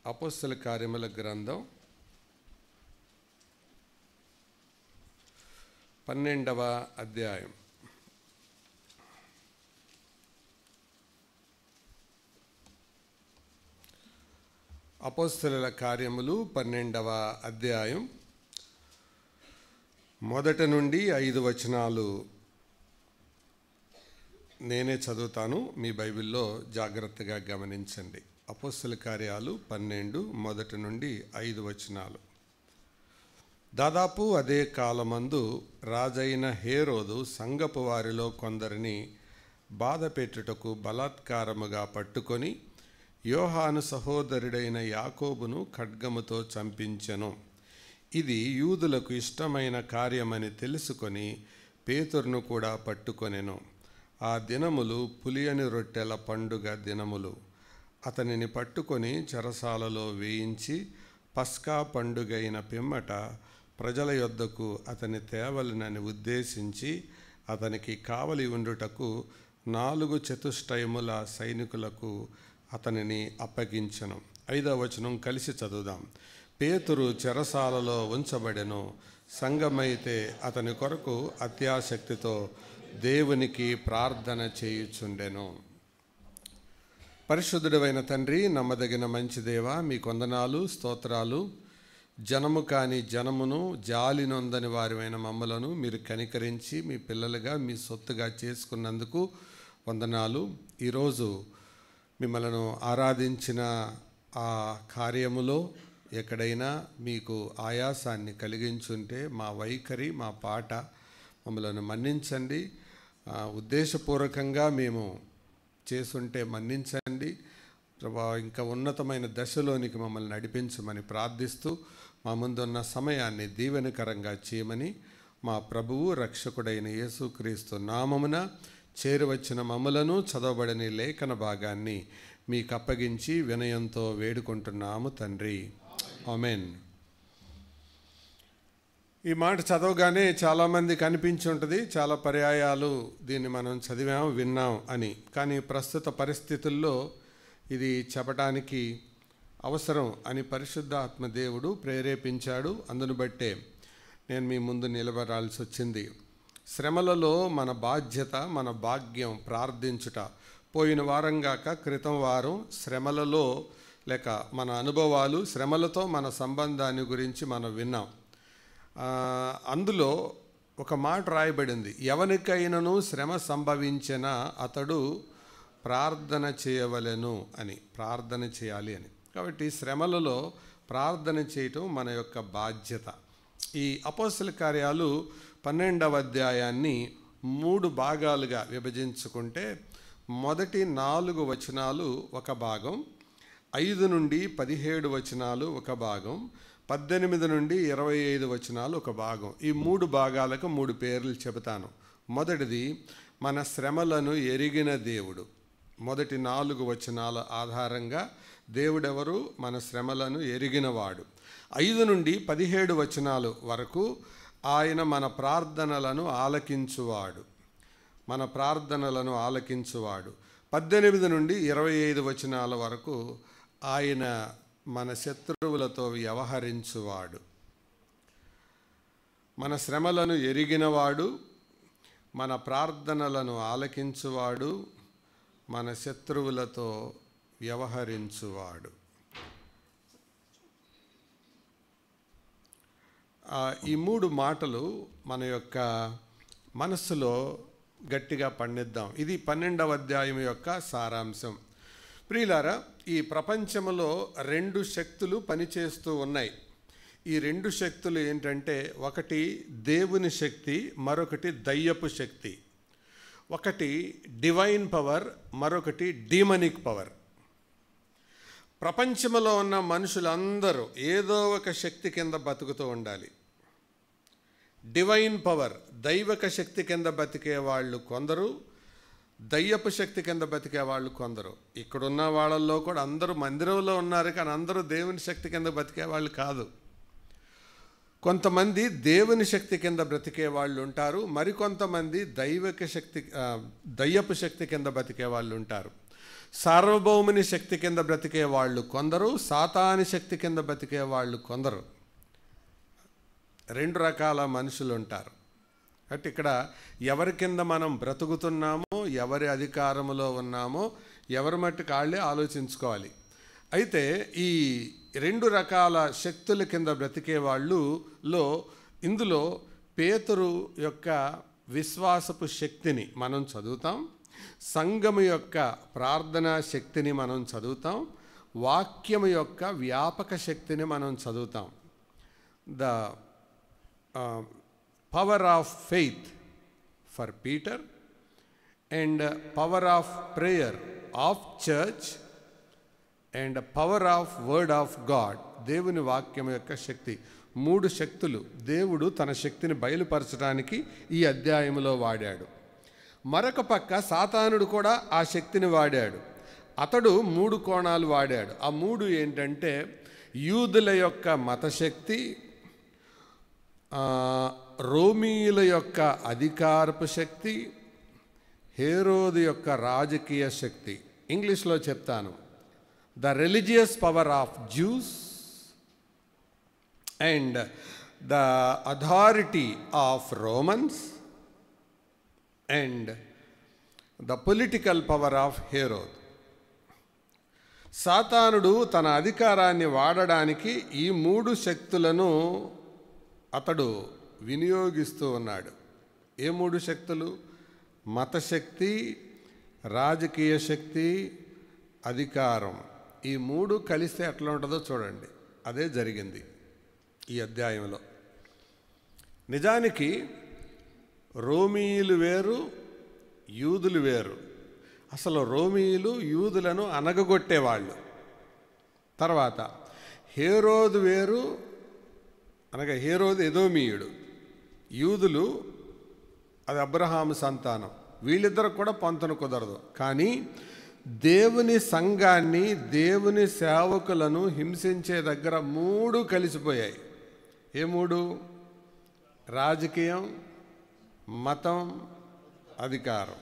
అపోస్తల కార్యముల గ్రంథం 12వ అధ్యాయం. అపోస్తలుల కార్యములు 12వ అధ్యాయం 1 నుండి 5 వచనాలు నేనే చదువుతాను, మీ బైబిల్లో జాగ్రత్తగా గమనించండి. అపోస్తల కార్యాలు 12 1 నుండి 5 వచనాలు. దాదాపు అదే కాలమందు రాజైన హేరోదు సంఘపు వారిలో కొందరిని బాధ పెట్టుటకు బలాత్కారముగా పట్టుకొని యోహాను సహోదరుడైన యాకోబును ఖడ్గముతో చంపించెను. ఇది యూదులకు ఇష్టమైన కార్యమని తెలుసుకొని పేతురును కూడా పట్టుకొనెను. ఆ దినములు పులియని రొట్టెల పండుగ దినములు. అతనిని పట్టుకొని చెరసాలలో వేయించి పస్కా పండుగైన పిమ్మట ప్రజల యొద్దకు అతని తేవలనని ఉద్దేశించి అతనికి కావలి ఉండుటకు 4 చతుష్టయముల సైనికులకు అతనిని అప్పగించెను. 5వ వచనం కలిసి చదువుదాం. పేతురు చెరసాలలో ఉంచబడెను. సంఘమైతే అతని కొరకు అత్యాసక్తితో దేవునికి ప్రార్థన చేయుచుండెను. పరిశుద్ధుడైన తండ్రి, నమ్మదగిన మంచి దేవ, మీ వందనాలు, స్తోత్రాలు. జనము కాని జనమును, జాలి నొందని వారివైన మమ్మలను మీరు కనికరించి మీ పిల్లలుగా మీ సొత్తుగా చేసుకున్నందుకు వందనాలు. ఈరోజు మిమ్మల్ని ఆరాధించిన ఆ కార్యములో ఎక్కడైనా మీకు ఆయాసాన్ని కలిగించుంటే మా వైఖరి, మా పాట మమ్మలను మన్నించండి. ఉద్దేశపూర్వకంగా మేము చేసుంటే మన్నించండి ప్రభా. ఇంకా ఉన్నతమైన దశలోనికి మమ్మల్ని నడిపించమని ప్రార్థిస్తూ మా ముందున్న సమయాన్ని దీవెనకరంగా చేయమని మా ప్రభువు రక్షకుడైన యేసుక్రీస్తు నామమున చేరువచ్చిన మమ్మలను చదవబడని లేఖన భాగాన్ని మీకు అప్పగించి వినయంతో వేడుకుంటున్నాము తండ్రి, ఆమేన్. ఈ మాట చదవగానే చాలామందికి అనిపించి ఉంటుంది, చాలా పర్యాయాలు దీన్ని మనం చదివాం, విన్నాం అని. కానీ ప్రస్తుత పరిస్థితుల్లో ఇది చెప్పడానికి అవసరం అని పరిశుద్ధాత్మ దేవుడు ప్రేరేపించాడు. అందును బట్టే నేను మీ ముందు నిలబడాల్సి వచ్చింది. శ్రమలలో మన బాధ్యత, మన భాగ్యం ప్రార్థించుట. పోయిన వారం గాక క్రితం వారం శ్రమలలో లేక మన అనుభవాలు, శ్రమలతో మన సంబంధాన్ని గురించి మనం విన్నాం. అందులో ఒక మాట రాయబడింది, ఎవనికైనను శ్రమ సంభవించిన అతడు ప్రార్థన చేయవలెను అని, ప్రార్థన చేయాలి అని. కాబట్టి శ్రమలలో ప్రార్థన చేయటం మన యొక్క బాధ్యత. ఈ అపోస్తల కార్యాలు 12వ అధ్యాయాన్ని 3 భాగాలుగా విభజించుకుంటే మొదటి 4 వచనాలు ఒక భాగం, 5 నుండి 17 వచనాలు ఒక భాగం, 18 నుండి 25 వచనాలు ఒక భాగం. ఈ 3 భాగాలకు 3 పేర్లు చెబుతాను. మొదటిది మన శ్రమలను ఎరిగిన దేవుడు. మొదటి 4 వచనాల ఆధారంగా దేవుడెవరు? మన శ్రమలను ఎరిగినవాడు. 5 నుండి 17 వచనాలు వరకు ఆయన మన ప్రార్థనలను ఆలకించువాడు, మన ప్రార్థనలను ఆలకించువాడు. 18 నుండి 25 వచనాల వరకు ఆయన మన శత్రువులతో వ్యవహరించువాడు. మన శ్రమలను ఎరిగినవాడు, మన ప్రార్థనలను ఆలకించువాడు, మన శత్రువులతో వ్యవహరించువాడు. ఈ 3 మాటలు మన యొక్క మనస్సులో గట్టిగా పండిద్దాం. ఇది 12వ అధ్యాయం యొక్క సారాంశం. ప్రియులారా, ఈ ప్రపంచంలో 2 శక్తులు పనిచేస్తూ ఉన్నాయి. ఈ 2 శక్తులు ఏంటంటే, ఒకటి దేవుని శక్తి, మరొకటి దయ్యపు శక్తి. ఒకటి డివైన్ పవర్, మరొకటి డీమనిక్ పవర్. ప్రపంచంలో ఉన్న మనుషులందరూ ఏదో ఒక శక్తి కింద బతుకుతూ ఉండాలి. డివైన్ పవర్, దైవక శక్తి కింద బతికే వాళ్ళు కొందరు, దయ్యపు శక్తి కింద బతికే వాళ్ళు కొందరు. ఇక్కడున్న వాళ్ళల్లో కూడా అందరూ మందిరంలో ఉన్నారు, కానీ అందరూ దేవుని శక్తి కింద బతికే వాళ్ళు కాదు. కొంతమంది దేవుని శక్తి కింద బ్రతికే వాళ్ళు ఉంటారు, మరికొంతమంది దయ్యపు శక్తి కింద బతికే వాళ్ళు ఉంటారు. సార్వభౌముని శక్తి కింద బ్రతికే వాళ్ళు కొందరు, సాతాని శక్తి కింద బ్రతికే వాళ్ళు కొందరు. రెండు రకాల మనుషులు ఉంటారు. అంటే ఇక్కడ ఎవరి కింద మనం బ్రతుకుతున్నామో, ఎవరి అధికారంలో ఉన్నామో ఎవరి మట్టుకు వాళ్ళే ఆలోచించుకోవాలి. అయితే ఈ రెండు రకాల శక్తుల కింద బ్రతికే వాళ్ళులో ఇందులో పేతురు యొక్క విశ్వాసపు శక్తిని మనం చదువుతాం, సంఘము యొక్క ప్రార్థనా శక్తిని మనం చదువుతాం, వాక్యము యొక్క వ్యాపక శక్తిని మనం చదువుతాం. The power of faith for Peter and power of prayer of church and power of word of God, దేవుని వాక్యం యొక్క శక్తి. మూడు శక్తులు దేవుడు తన శక్తిని బయలుపరచడానికి ఈ అధ్యాయంలో వాడాడు. మరొక పక్క సాతానుడు కూడా ఆ శక్తిని వాడాడు. అతడు మూడు కోణాలు వాడాడు. ఆ మూడు ఏంటంటే యూదుల యొక్క మతశక్తి, రోమీయుల యొక్క అధికారపు శక్తి, హేరోదు యొక్క రాజకీయ శక్తి. ఇంగ్లీష్లో చెప్తాను. The religious power of juice and the authority of Romans and the political power of Herod. సాతానుడు తన అధికారాన్ని వాడడానికి ఈ మూడు శక్తులను అతడు వినియోగిస్తూ ఉన్నాడు. ఏ మూడు శక్తులు? మతశక్తి, రాజకీయ శక్తి, అధికారం. ఈ మూడు కలిస్తే ఎట్లా ఉంటుందో చూడండి. అదే జరిగింది ఈ అధ్యాయంలో. నిజానికి రోమీయులు వేరు, యూదులు వేరు. అసలు రోమీయులు యూదులను అనగగొట్టేవాళ్ళు. తర్వాత హేరోదు వేరు, అనగా హేరోదు ఎదోమీయుడు, యూదులు అది అబ్రహాము సంతానం. వీళ్ళిద్దరు కూడా పొంతన కుదరదు. కానీ దేవుని సంఘాన్ని, దేవుని సేవకులను హింసించే దగ్గర మూడు కలిసిపోయాయి. ఏ మూడు? రాజకీయం, మతం, అధికారం.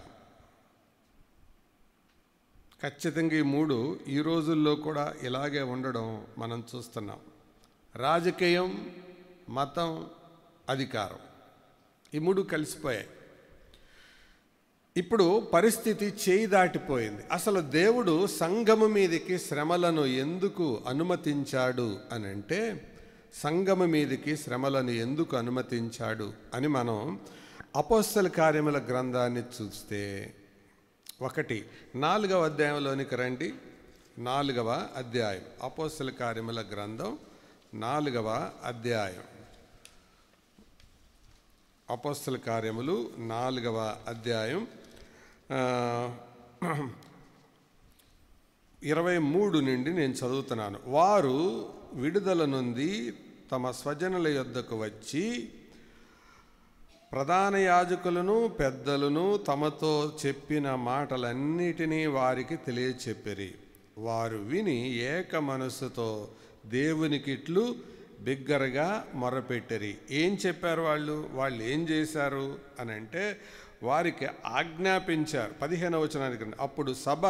ఖచ్చితంగా ఈ మూడు ఈ రోజుల్లో కూడా ఇలాగే ఉండడం మనం చూస్తున్నాం. రాజకీయం, మతం, అధికారం, ఈ మూడు కలిసిపోయాయి. ఇప్పుడు పరిస్థితి చేయి దాటిపోయింది. అసలు దేవుడు సంఘము మీదకి శ్రమలను ఎందుకు అనుమతించాడు అని అంటే, సంఘము మీదకి శ్రమలను ఎందుకు అనుమతించాడు అని మనం అపోస్తల కార్యముల గ్రంథాన్ని చూస్తే, 4వ అధ్యాయంలోనికి రండి. 4వ అధ్యాయం, అపోస్తల కార్యముల గ్రంథం 4వ అధ్యాయం. అపోస్తల కార్యములు 4వ అధ్యాయం 23 నుండి నేను చదువుతున్నాను. వారు విడుదల నొంది తమ స్వజనుల యొద్దకు వచ్చి ప్రధాన యాజకులను పెద్దలను తమతో చెప్పిన మాటలన్నిటినీ వారికి తెలియచెప్పిరి. వారు విని ఏక మనస్సుతో దేవునికిట్లు బిగ్గరగా మొరపెట్టిరి. ఏం చెప్పారు వాళ్ళు? వాళ్ళు ఏం చేశారు అని అంటే, వారికి ఆజ్ఞాపించారు. 15వ వచనానికి, అప్పుడు సభ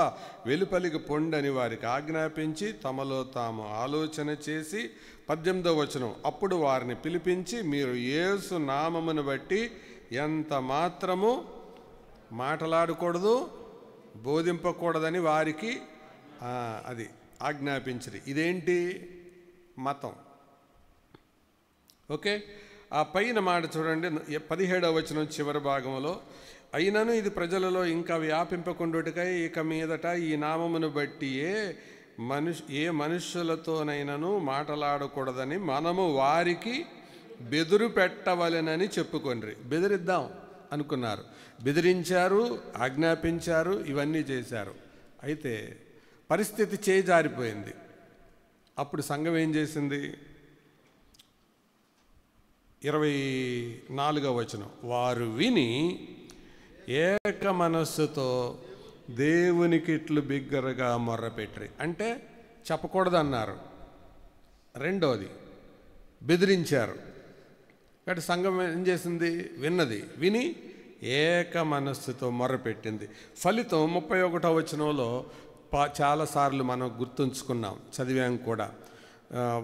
వెలుపలికి పొండని వారికి ఆజ్ఞాపించి తమలో తాము ఆలోచన చేసి, 18వ వచనం, అప్పుడు వారిని పిలిపించి, మీరు యేసు నామమును బట్టి ఎంత మాత్రము మాట్లాడకూడదు, బోధింపకూడదని వారికి అది ఆజ్ఞాపించరు. ఇదేంటి? మతం. ఓకే, ఆ పైన మాట చూడండి, 17వ వచనం చివరి భాగంలో, అయినను ఇది ప్రజలలో ఇంకా వ్యాపింపకుండుటకై ఇక మీదట ఈ నామమును బట్టి ఏ మనుష్యులతోనైనను మాట్లాడకూడదని మనము వారికి బెదురు పెట్టవలెనని చెప్పుకొండ్రి. బెదిరిద్దాం అనుకున్నారు, బెదిరించారు, ఆజ్ఞాపించారు, ఇవన్నీ చేశారు. అయితే పరిస్థితి చేజారిపోయింది. అప్పుడు సంఘం ఏం చేసింది? 24వ వచనం, వారు విని ఏక మనస్సుతో దేవునికి ఇట్లు బిగ్గరగా మొర్రపెట్టిరి. అంటే చెప్పకూడదు అన్నారు. రెండోది బెదిరించారు. కాబట్టి సంఘం ఏం చేసింది? విన్నది, విని ఏక మనస్సుతో మొర్రపెట్టింది. ఫలితం 31వ వచనంలో చాలాసార్లు మనం గుర్తుంచుకున్నాం, చదివాం కూడా.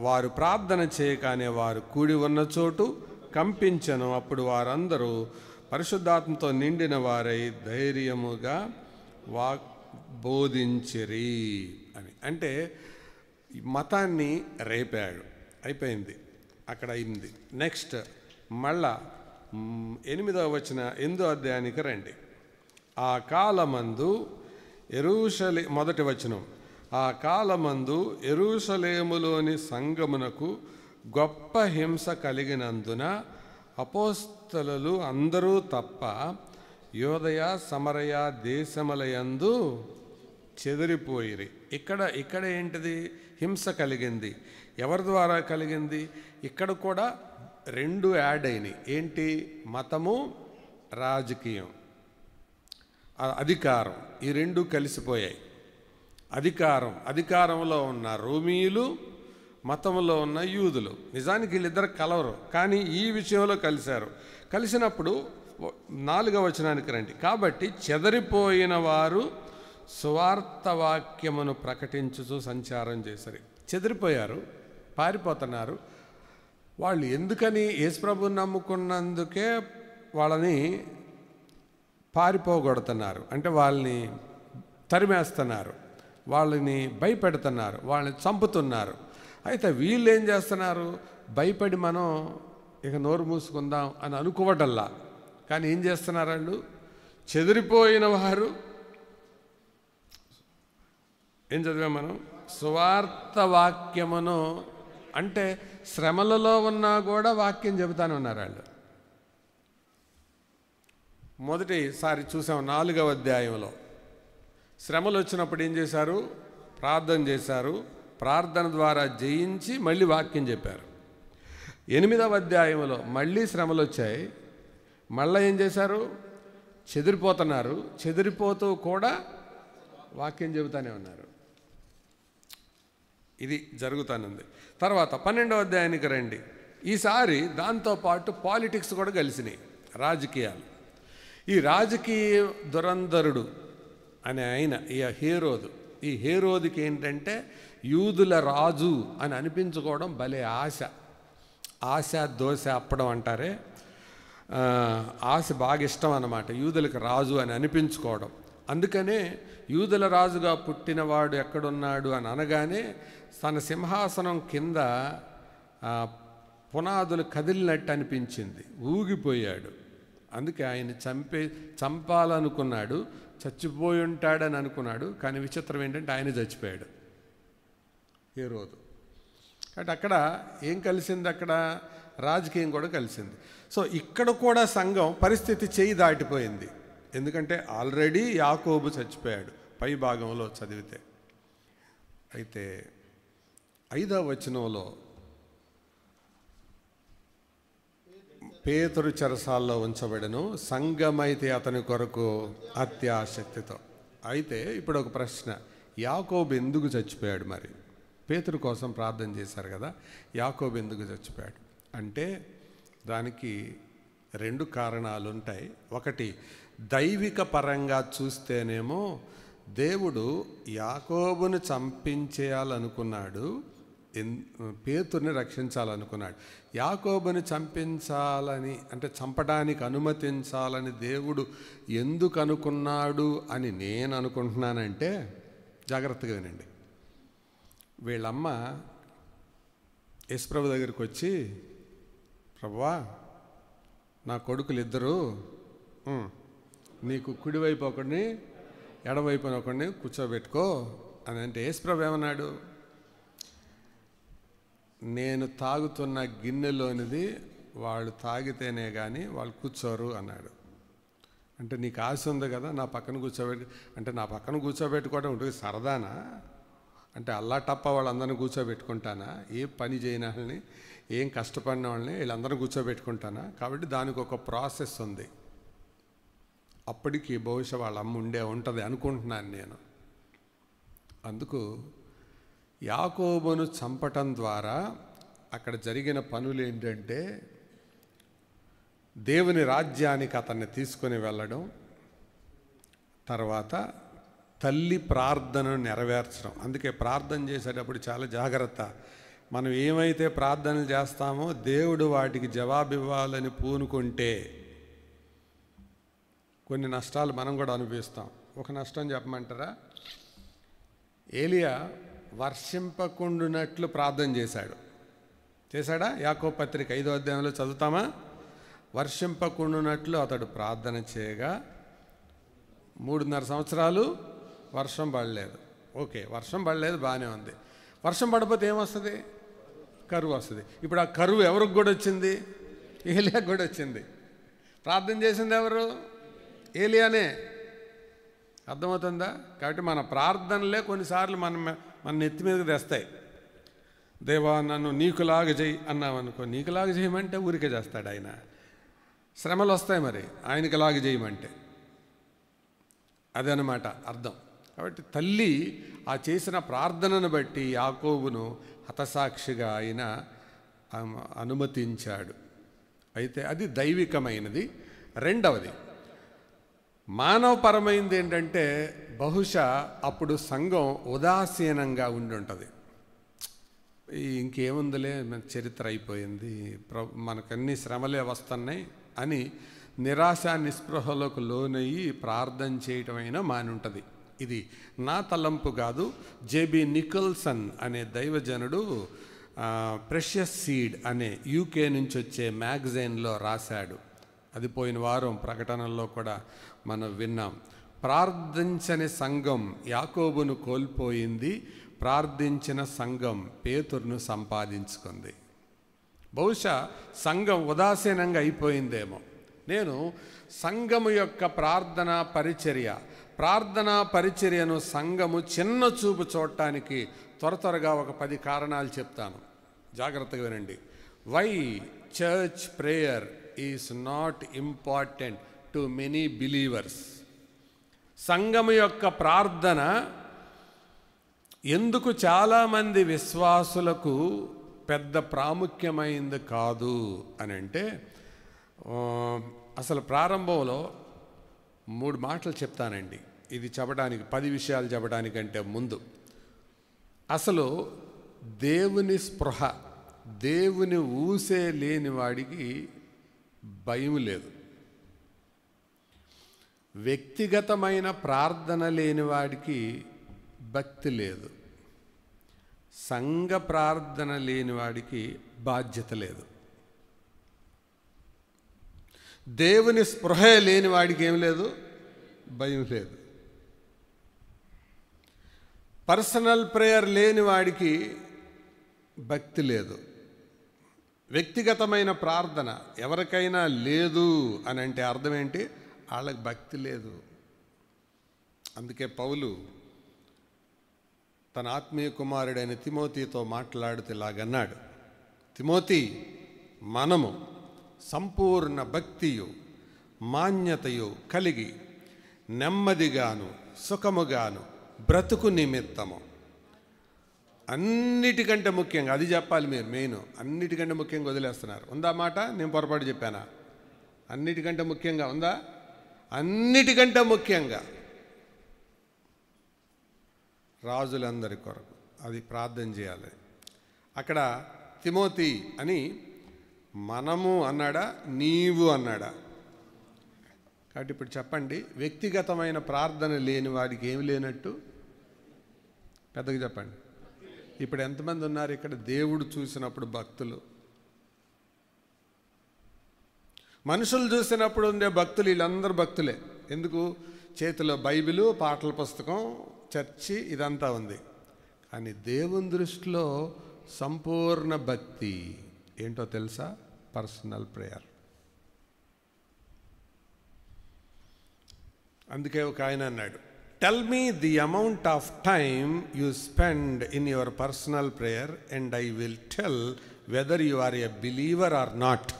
వారు ప్రార్థన చేయగానే వారు కూడి ఉన్న చోటు కంపించెను. అప్పుడు వారందరూ పరిశుద్ధాత్మతో నిండిన వారై ధైర్యముగా బోధించిరి అని. అంటే మతాన్ని రేపాడు, అయిపోయింది, అక్కడ అయింది. నెక్స్ట్ మళ్ళా 8వ వచనం 8వ అధ్యాయానికి రండి. ఆ కాలమందు మొదటి వచనం, ఆ కాలమందు యెరూషలేములోని సంఘమునకు గొప్ప హింస కలిగినందున అపోస్తలులు అందరూ తప్ప యోదయ సమరయ దేశములయందు చెదిరిపోయిరి. ఇక్కడ ఏంటిది? హింస కలిగింది. ఎవరి ద్వారా కలిగింది? ఇక్కడ కూడా 2 యాడ్ అయినాయి. ఏంటి? మతము, రాజకీయం, అధికారం. ఈ 2 కలిసిపోయాయి. అధికారంలో ఉన్న రోమీయులు, మతంలో ఉన్న యూదులు. నిజానికి వీళ్ళిద్దరు కలవరు, కానీ ఈ విషయంలో కలిసినప్పుడు 4వ వచనానికి రండి. కాబట్టి చెదరిపోయిన వారు సువార్త వాక్యమును ప్రకటించుచు సంచారం చేశారు. చెదిరిపోయారు, పారిపోతున్నారు. వాళ్ళు ఎందుకని? యేసుప్రభుని నమ్ముకున్నందుకే వాళ్ళని పారిపోగొడుతున్నారు. అంటే వాళ్ళని తరిమేస్తున్నారు, వాళ్ళని భయపెడుతున్నారు, వాళ్ళని చంపుతున్నారు. అయితే వీళ్ళు ఏం చేస్తున్నారు? భయపడి మనం ఇక నోరు మూసుకుందాం అని అనుకోవటల్లా. కానీ ఏం చేస్తున్నారు వాళ్ళు? చెదిరిపోయిన వారు, ఏం చదివాం మనం? సువార్త వాక్యమును, అంటే శ్రమలలో ఉన్నా కూడా వాక్యం చెబుతానే ఉన్నారు వాళ్ళు. మొదటిసారి చూసాం 4వ అధ్యాయంలో. శ్రమలు వచ్చినప్పుడు ఏం చేశారు? ప్రార్థన చేశారు. ప్రార్థన ద్వారా జయించి మళ్ళీ వాక్యం చెప్పారు. 8వ అధ్యాయంలో మళ్ళీ శ్రమలు వచ్చాయి. మళ్ళీ ఏం చేశారు? చెదిరిపోతున్నారు. చెదిరిపోతూ కూడా వాక్యం చెబుతానే ఉన్నారు. ఇది జరుగుతానుంది. తర్వాత 12వ అధ్యాయానికి రండి. ఈసారి దాంతోపాటు పాలిటిక్స్ కూడా కలిసినాయి, రాజకీయాలు. ఈ రాజకీయ దురంధరుడు అనే ఆయన ఈ హేరోదుకి ఏంటంటే యూదుల రాజు అని అనిపించుకోవడం భలే ఆశ దోశ అప్పడం అంటారే, ఆశ బాగా ఇష్టం అన్నమాట, యూదులకు రాజు అని అనిపించుకోవడం. అందుకనే యూదుల రాజుగా పుట్టినవాడు ఎక్కడున్నాడు అని అనగానే తన సింహాసనం కింద పునాదులు కదిలినట్టు అనిపించింది, ఊగిపోయాడు. అందుకే ఆయన చంపాలనుకున్నాడు, చచ్చిపోయి ఉంటాడని అనుకున్నాడు. కానీ విచిత్రం ఏంటంటే ఆయన చచ్చిపోయాడు, హేరోదు. కాబట్టి అక్కడ ఏం కలిసింది? అక్కడ రాజకీయం కూడా కలిసింది. సో ఇక్కడ కూడా సంఘం పరిస్థితి చేయి దాటిపోయింది. ఎందుకంటే ఆల్రెడీ యాకోబు చచ్చిపోయాడు, పై భాగంలో చదివితే. అయితే 5వ వచనంలో పేతురు చెరసాల్లో ఉంచబడెను, సంఘమైతే అతని కొరకు అత్యాసక్తితో. అయితే ఇప్పుడు ఒక ప్రశ్న, యాకోబు ఎందుకు చచ్చిపోయాడు? మరి పేతురు కోసం ప్రార్థన చేశారు కదా, యాకోబు ఎందుకు చచ్చిపోయాడు అంటే దానికి 2 కారణాలు ఉంటాయి. ఒకటి, దైవిక పరంగా చూస్తేనేమో దేవుడు యాకోబును చంపించేయాలనుకున్నాడు, పేతుర్ని రక్షించాలనుకున్నాడు. యాకోబుని చంపించాలని, అంటే చంపడానికి అనుమతించాలని దేవుడు ఎందుకు అనుకున్నాడు అని నేను అనుకుంటున్నానంటే, జాగ్రత్తగా వినండి. వీళ్ళమ్మ యేసుప్రభు దగ్గరికి వచ్చి, ప్రభువా నా కొడుకులు 2 నీకు కుడివైపు ఒకడిని ఎడవైపున ఒకడిని కూర్చోబెట్టుకో అని అంటే, యేసుప్రభు ఏమన్నాడు? నేను తాగుతున్న గిన్నెలోనిది వాళ్ళు తాగితేనే కానీ వాళ్ళు కూర్చోరు అన్నాడు. అంటే నీకు ఆశ ఉంది కదా నా పక్కన కూర్చోబెట్టి, అంటే నా పక్కన కూర్చోబెట్టుకోవడం ఉంటుంది సరదానా? అంటే అల్లా టప్ప వాళ్ళందరినీ కూర్చోబెట్టుకుంటానా? ఏ పని చేయని వాళ్ళని, ఏం కష్టపడిన వాళ్ళని వీళ్ళందరినీ కూర్చోబెట్టుకుంటానా? కాబట్టి దానికి ఒక ప్రాసెస్ ఉంది. అప్పటికి బహుశా వాళ్ళ అమ్మ ఉంటుంది అనుకుంటున్నాను నేను. అందుకు యాకోబును చంపటం ద్వారా అక్కడ జరిగిన పనులు ఏంటంటే, దేవుని రాజ్యానికి అతన్ని తీసుకొని వెళ్ళడం, తర్వాత తల్లి ప్రార్థనను నెరవేర్చడం. అందుకే ప్రార్థన చేసేటప్పుడు చాలా జాగ్రత్త. మనం ఏమైతే ప్రార్థనలు చేస్తామో దేవుడు వాటికి జవాబు ఇవ్వాలని పూనుకుంటే కొన్ని నష్టాలు మనం కూడా అనుభవిస్తాం. ఒక నష్టం చెప్పమంటారా? ఏలియా వర్షింపకుండునట్లు ప్రార్థన చేశాడా? యాకోబు పత్రిక 5వ అధ్యాయంలో చదువుతామా? వర్షింపకుండునట్లు అతడు ప్రార్థన చేయగా 3.5 సంవత్సరాలు వర్షం పడలేదు. ఓకే, వర్షం పడలేదు, బాగానే ఉంది. వర్షం పడిపోతే ఏమొస్తుంది? కరువు వస్తుంది. ఇప్పుడు ఆ కరువు ఎవరికి కూడా వచ్చింది? ఏలియాకు కూడా వచ్చింది. ప్రార్థన చేసింది ఎవరు? ఏలియానే. అర్థమవుతుందా? కాబట్టి మన ప్రార్థనలే కొన్నిసార్లు మన నెత్తి మీదకి తెస్తాయి. దేవా నన్ను నీకులాగా చేయి అన్నామనుకో, నీకులాగా చేయమంటే ఊరికే చేస్తాడు ఆయన. శ్రమలు వస్తాయి మరి ఆయనకిలాగా చేయమంటే. అదనమాట అర్థం. కాబట్టి తల్లి ఆ చేసిన ప్రార్థనను బట్టి యాకోబును హతసాక్షిగా ఆయన అనుమతించాడు. అయితే అది దైవికమైనది. రెండవది మానవపరమైనది ఏంటంటే, బహుశా అప్పుడు సంఘం ఉదాసీనంగా ఉండి ఉంటుంది. ఇంకేముందిలే, చరిత్ర అయిపోయింది, మనకన్నీ శ్రమలే వస్తున్నాయి అని నిరాశ నిస్పృహలకు లోనయ్యి ప్రార్థన చేయటం అయినా మాని ఉంటుంది. ఇది నా తలంపు కాదు. జేబీ నికల్సన్ అనే దైవజనుడు ప్రెషియస్ సీడ్ అనే యూకే నుంచి వచ్చే మ్యాగజైన్లో రాశాడు. అది పోయిన వారం ప్రకటనల్లో కూడా మనం విన్నాం. ప్రార్థించని సంఘం యాకోబును కోల్పోయింది, ప్రార్థించిన సంఘం పేతురును సంపాదించుకుంది. బహుశా సంఘం ఉదాసీనంగా అయిపోయిందేమో. నేను సంఘము యొక్క ప్రార్థనా పరిచర్యను సంఘము చిన్న చూపు చూడటానికి త్వరగా ఒక 10 కారణాలు చెప్తాను. జాగ్రత్తగా వినండి. Why church prayer is not important to many believers. సంఘము యొక్క ప్రార్థన ఎందుకు చాలామంది విశ్వాసులకు పెద్ద ప్రాముఖ్యమైంది కాదు అని అంటే, అసలు ప్రారంభంలో 3 మాటలు చెప్తానండి. ఇది చెప్పడానికి 10 విషయాలు చెప్పడానికంటే ముందు అసలు దేవుని స్పృహ, దేవుని ఊసే లేని వాడికి భయం లేదు. వ్యక్తిగతమైన ప్రార్థన లేని వాడికి భక్తి లేదు. సంఘ ప్రార్థన లేని వాడికి బాధ్యత లేదు. దేవుని స్పృహ లేని వాడికి ఏం లేదు? భయం లేదు. పర్సనల్ ప్రేయర్ లేని వాడికి భక్తి లేదు. వ్యక్తిగతమైన ప్రార్థన ఎవరికైనా లేదు అని అంటే అర్థం ఏంటి? వాళ్ళకి భక్తి లేదు. అందుకే పౌలు తన ఆత్మీయ కుమారుడైన తిమోతితో మాట్లాడుతూ ఇలాగన్నాడు, తిమోతి, మనము సంపూర్ణ భక్తియు మాన్యతయు కలిగి నెమ్మదిగాను సుఖముగాను బ్రతుకు నిమిత్తము, అన్నిటికంటే ముఖ్యంగా అది చెప్పాలి మీరు, మెయిన్ అన్నిటికంటే ముఖ్యంగా వదిలేస్తున్నారు. ఉందా మాట? నేను పొరపాటు చెప్పానా? అన్నిటికంటే ముఖ్యంగా ఉందా? అన్నిటికంటే ముఖ్యంగా రాజులందరి కొరకు అది ప్రార్థన చేయాలి. అక్కడ తిమోతి అని మనము అన్నాడా, నీవు అన్నాడా? కాబట్టి ఇప్పుడు చెప్పండి, వ్యక్తిగతమైన ప్రార్థన లేని వాడికి ఏమి లేనట్టు? పెద్దగా చెప్పండి. ఇప్పుడు ఎంతమంది ఉన్నారు ఇక్కడ దేవుడు చూసినప్పుడు భక్తులు? మనుషులు చూసినప్పుడు ఉండే భక్తులు వీళ్ళందరూ భక్తులే. ఎందుకు? చేతిలో బైబిలు, పాటల పుస్తకం, చర్చి ఇదంతా ఉంది. కానీ దేవుని దృష్టిలో సంపూర్ణ భక్తి ఏంటో తెలుసా? Personal prayer. అందుకే ఒక ఆయన అన్నాడు, tell me the amount of time you spend in your personal prayer and I will tell whether you are a believer or not.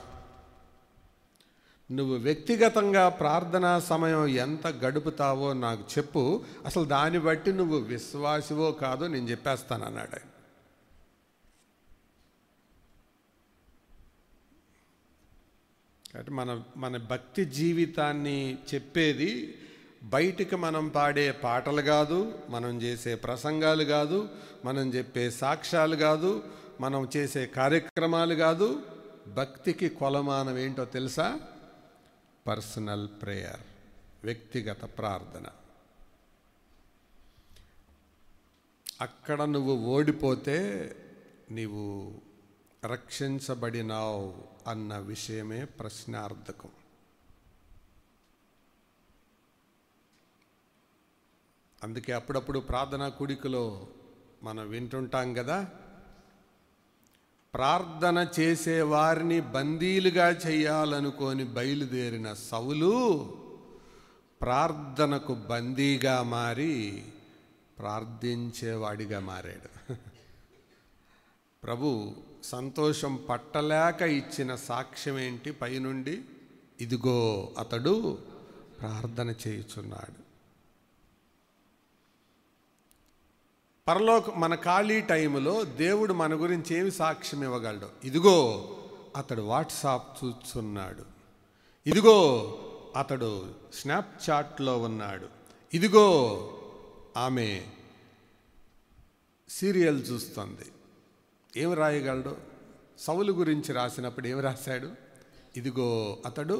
నువ్వు వ్యక్తిగతంగా ప్రార్థనా సమయం ఎంత గడుపుతావో నాకు చెప్పు, అసలు దాన్ని బట్టి నువ్వు విశ్వాసివో కాదో నేను చెప్పేస్తాను అన్నాడు ఆయన. కాబట్టి మన భక్తి జీవితాన్ని చెప్పేది బయటికి మనం పాడే పాటలు కాదు, మనం చేసే ప్రసంగాలు కాదు, మనం చెప్పే సాక్ష్యాలు కాదు, మనం చేసే కార్యక్రమాలు కాదు. భక్తికి కొలమానం ఏంటో తెలుసా? పర్సనల్ ప్రేయర్, వ్యక్తిగత ప్రార్థన. అక్కడ నువ్వు ఓడిపోతే నీవు రక్షించబడినావు అన్న విషయమే ప్రశ్నార్థకం. అందుకే అప్పుడప్పుడు ప్రార్థనా కూడికలో మనం వింటుంటాం కదా, ప్రార్థన చేసే వారిని బందీలుగా చేయాలనుకొని బయలుదేరిన సౌలు ప్రార్థనకు బందీగా మారి ప్రార్థించేవాడిగా మారాడు. ప్రభు సంతోషం పట్టలేక ఇచ్చిన సాక్ష్యం ఏంటి? పైనుండి, ఇదిగో అతడు ప్రార్థన చేయుచున్నాడు. పరలోక మన ఖాళీ టైంలో దేవుడు మన గురించి ఏమి సాక్ష్యం ఇవ్వగలడు? ఇదిగో అతడు వాట్సాప్ చూస్తున్నాడు, ఇదిగో అతడు స్నాప్చాట్లో ఉన్నాడు, ఇదిగో ఆమె సీరియల్ చూస్తుంది. ఏమి రాయగలడు? సౌలు గురించి రాసినప్పుడు ఏమి రాశాడు? ఇదిగో అతడు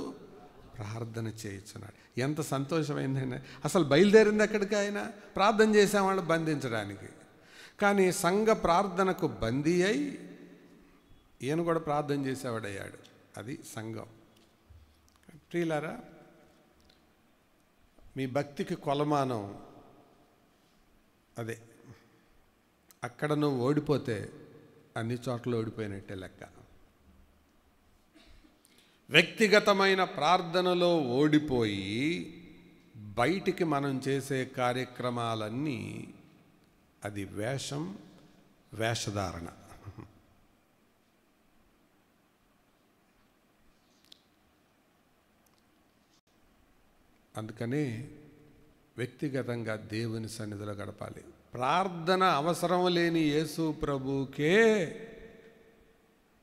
ప్రార్థన చేయించున్నాడు. ఎంత సంతోషమైందండి! అసలు బయలుదేరింది ఎక్కడికి? ఆయన ప్రార్థన చేసేవాళ్ళు బంధించడానికి. కానీ సంఘ ప్రార్థనకు బందీ అయి ఈయన కూడా ప్రార్థన చేసేవాడయ్యాడు. అది సంఘం. ప్రియులారా, మీ భక్తికి కొలమానం అదే. అక్కడ నువ్వు ఓడిపోతే అన్ని చోట్ల ఓడిపోయినట్టే లెక్క. వ్యక్తిగతమైన ప్రార్థనలో ఓడిపోయి బయటికి మనం చేసే కార్యక్రమాలన్నీ అది వేషం, వేషధారణ. అందుకని వ్యక్తిగతంగా దేవుని సన్నిధిలో గడపాలి. ప్రార్థన అవసరం లేని యేసు ప్రభుకే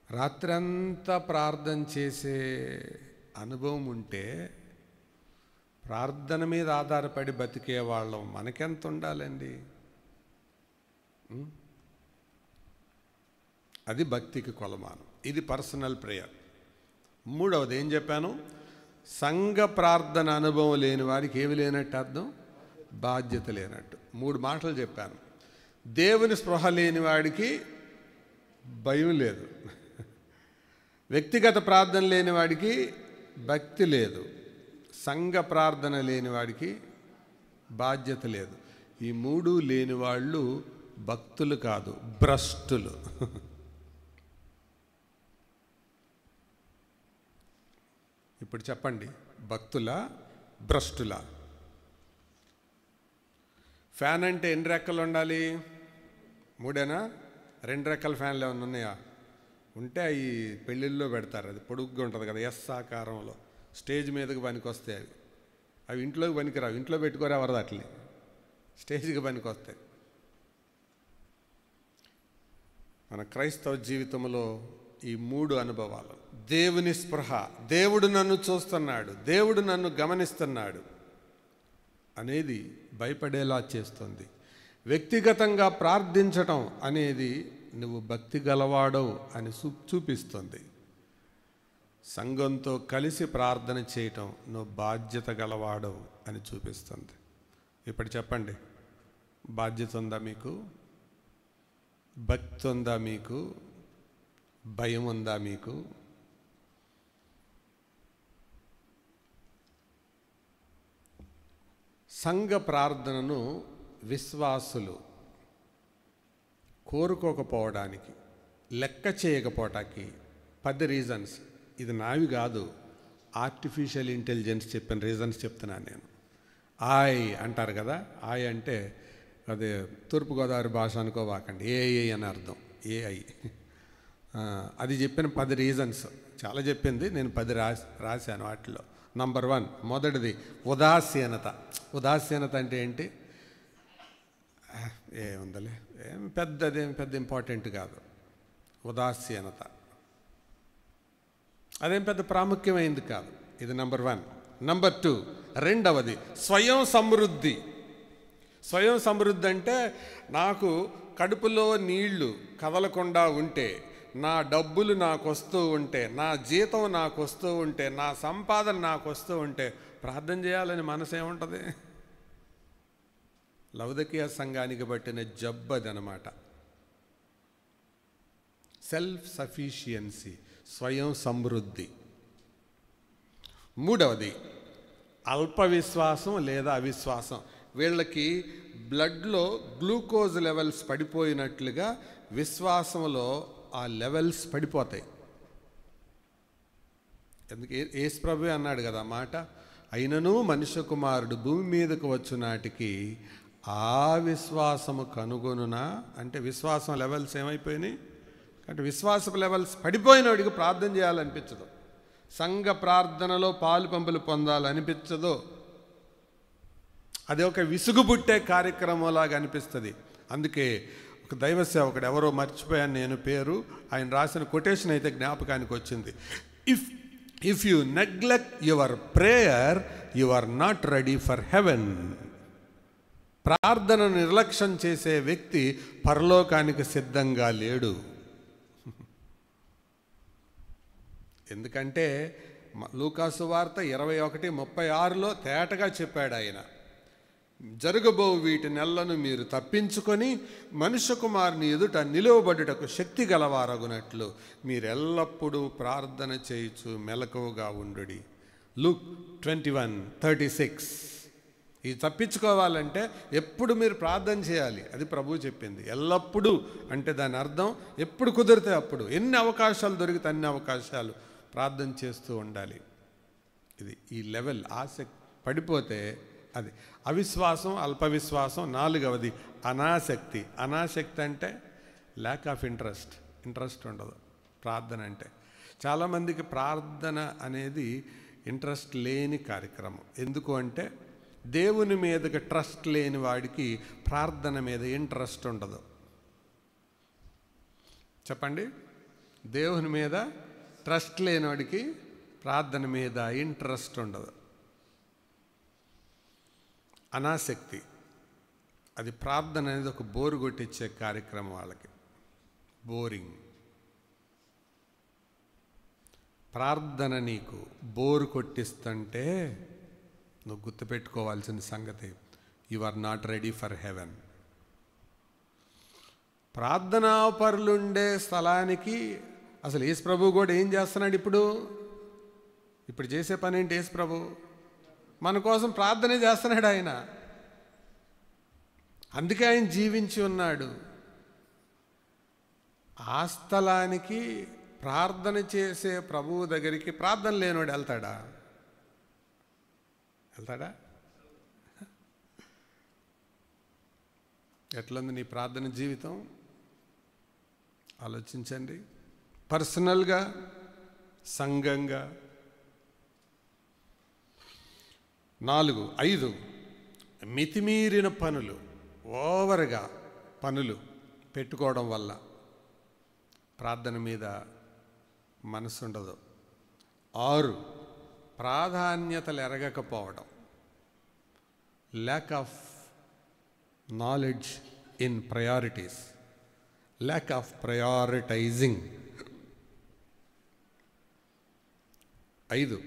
రాత్రంతా ప్రార్థన చేసే అనుభవం ఉంటే ప్రార్థన మీద ఆధారపడి బతికే వాళ్ళం మనకెంత ఉండాలండి? అది భక్తికి కొలమానం. ఇది పర్సనల్ ప్రేయర్. మూడవది ఏం చెప్పాను? సంఘ ప్రార్థన అనుభవం లేని వారికి ఏమి లేనట్టు అర్థం? బాధ్యత లేనట్టు. 3 మాటలు చెప్పాను. దేవుని స్పృహ లేని వాడికి భయం లేదు, వ్యక్తిగత ప్రార్థన లేని వాడికి భక్తి లేదు, సంఘ ప్రార్థన లేని వాడికి బాధ్యత లేదు. ఈ 3 లేని వాళ్ళు భక్తులు కాదు, భ్రష్టులు. ఇప్పుడు చెప్పండి, భక్తుల భ్రష్టుల? ఫ్యాన్ అంటే ఎన్ని రెక్కలు ఉండాలి? 3 2 రెక్కల ఫ్యాన్లు ఏమైనా ఉన్నాయా? ఉంటే అవి పెళ్ళిళ్ళలో పెడతారు. అది పొడుగ్గా ఉంటుంది కదా, ఎస్ ఆకారంలో. స్టేజ్ మీదకి పనికి వస్తాయి అవి ఇంట్లోకి పనికిరావు. ఇంట్లో పెట్టుకోరు ఎవరు అట్లే, స్టేజ్కి పనికి వస్తాయి. మన క్రైస్తవ జీవితంలో ఈ 3 అనుభవాలు, దేవుని స్పృహ, దేవుడు నన్ను చూస్తున్నాడు, దేవుడు నన్ను గమనిస్తున్నాడు అనేది భయపడేలా చేస్తుంది. వ్యక్తిగతంగా ప్రార్థించటం అనేది నువ్వు భక్తి గలవాడవు అని చూపిస్తుంది. సంఘంతో కలిసి ప్రార్థన చేయటం నువ్వు బాధ్యత గలవాడవు అని చూపిస్తుంది. ఇప్పుడు చెప్పండి, బాధ్యత ఉందా మీకు? భక్తి ఉందా మీకు? భయం ఉందా మీకు? సంఘ ప్రార్థనను విశ్వాసులు కోరుకోకపోవడానికి, లెక్క చేయకపోవటానికి 10 రీజన్స్. ఇది నావి కాదు, ఆర్టిఫిషియల్ ఇంటెలిజెన్స్ చెప్పిన రీజన్స్ చెప్తున్నాను నేను. ఆయ్ అంటారు కదా, ఆయ్ అంటే అదే తూర్పుగోదావరి భాష అనుకోవాకండి, ఏఐ అని అర్థం. ఏఐ అది చెప్పిన 10 రీజన్స్ చాలా చెప్పింది, నేను 10 రాశాను. వాటిలో నంబర్ 1 మొదటిది ఉదాసీనత. ఉదాసీనత అంటే ఏంటి? ఏముందలే, ఏం పెద్ద ఇంపార్టెంట్ కాదు. ఉదాసీనత అదేం పెద్ద ప్రాముఖ్యమైంది కాదు. ఇది నంబర్ 1. నంబర్ 2, రెండవది స్వయం సమృద్ధి. స్వయం సమృద్ధి అంటే నాకు కడుపులో నీళ్లు కదలకుండా ఉంటే, నా డబ్బులు నాకు వస్తూ ఉంటే, నా జీతం నాకు వస్తూ ఉంటే, నా సంపాదన నాకు వస్తూ ఉంటే ప్రార్థన చేయాలని మనసు ఏముంటుంది? లవదకీయ సంఘానికి పట్టిన జబ్బదనమాట. సెల్ఫ్ సఫిషియన్సీ, స్వయం సమృద్ధి. మూడవది అల్ప విశ్వాసం లేదా అవిశ్వాసం. వీళ్ళకి బ్లడ్లో గ్లూకోజ్ లెవెల్స్ పడిపోయినట్లుగా విశ్వాసంలో ఆ లెవెల్స్ పడిపోతాయి. ఎందుకు యేసు ప్రభువే అన్నాడు కదా మాట, అయినను మనుష్య కుమారుడు భూమి మీదకు వచ్చు నాటికి ఆ విశ్వాసము కనుగొనునా. అంటే విశ్వాసం లెవెల్స్ ఏమైపోయినాయి? అంటే విశ్వాసపు లెవెల్స్ పడిపోయినోడికి ప్రార్థన చేయాలనిపించదు, సంఘ ప్రార్థనలో పాలు పంపులు పొందాలనిపించదు. అది ఒక విసుగు పుట్టే కార్యక్రమంలాగా అనిపిస్తుంది. అందుకే ఒక దైవ సేవకుడు, ఎవరో మర్చిపోయాను నేను పేరు, ఆయన రాసిన కొటేషన్ అయితే జ్ఞాపకానికి వచ్చింది. If you neglect your prayer you are not ready for heaven. ప్రార్థన నిర్లక్ష్యం చేసే వ్యక్తి పరలోకానికి సిద్ధంగా లేడు. ఎందుకంటే లూకాసు వార్త 21:36లో తేటగా చెప్పాడు ఆయన, జరగబో వీటి నెలను మీరు తప్పించుకొని మనుష్య కుమారుని ఎదుట నిలువబడుటకు శక్తి గలవారగునట్లు మీరెల్లప్పుడూ ప్రార్థన చేయుచు మెలకువగా ఉండుడి. లూక్ 21:36. ఇది తప్పించుకోవాలంటే ఎప్పుడు మీరు ప్రార్థన చేయాలి, అది ప్రభువు చెప్పింది. ఎల్లప్పుడూ అంటే దాని అర్థం ఎప్పుడు కుదిరితే అప్పుడు, ఎన్ని అవకాశాలు దొరికితే అన్ని అవకాశాలు ప్రార్థన చేస్తూ ఉండాలి. ఇది ఈ లెవెల్ ఆసక్తి పడిపోతే అది అవిశ్వాసం, అల్పవిశ్వాసం. నాలుగవది అనాసక్తి. అనాసక్తి అంటే ల్యాక్ ఆఫ్ ఇంట్రెస్ట్ ఉండదు ప్రార్థన అంటే. చాలామందికి ప్రార్థన అనేది ఇంట్రెస్ట్ లేని కార్యక్రమం. ఎందుకు అంటే దేవుని మీదకి ట్రస్ట్ లేని వాడికి ప్రార్థన మీద ఇంట్రెస్ట్ ఉండదు. చెప్పండి, దేవుని మీద ట్రస్ట్ లేనివాడికి ప్రార్థన మీద ఇంట్రెస్ట్ ఉండదు. అనాసక్తి, అది ప్రార్థన అనేది ఒక బోరు కొట్టించే కార్యక్రమం వాళ్ళకి, బోరింగ్. ప్రార్థన నీకు బోరు కొట్టిస్తుంటే నువ్వు గుర్తుపెట్టుకోవాల్సిన సంగతి, you are not ready for heaven. ప్రార్థనా పరులుండే స్థలానికి అసలు యేసు ప్రభు కూడా ఏం చేస్తున్నాడు? ఇప్పుడు చేసే పని ఏంటి? యేసు ప్రభు మన కోసం ప్రార్థనే చేస్తున్నాడు ఆయన. అందుకే ఆయన జీవించి ఉన్నాడు. ఆ స్థలానికి ప్రార్థన చేసే ప్రభువు దగ్గరికి ప్రార్థన లేనివాడు వెళ్తాడా? ఎట్లుంది నీ ప్రార్థన జీవితం? ఆలోచించండి. పర్సనల్గా, సంఘంగా. 4, 5 మితిమీరిన పనులు, ఓవర్గా పనులు పెట్టుకోవడం వల్ల ప్రార్థన మీద మనసు ఉండదు. 6 ప్రాధాన్యతలు ఎరగకపోవడం, lack of knowledge in priorities, lack of prioritizing. 5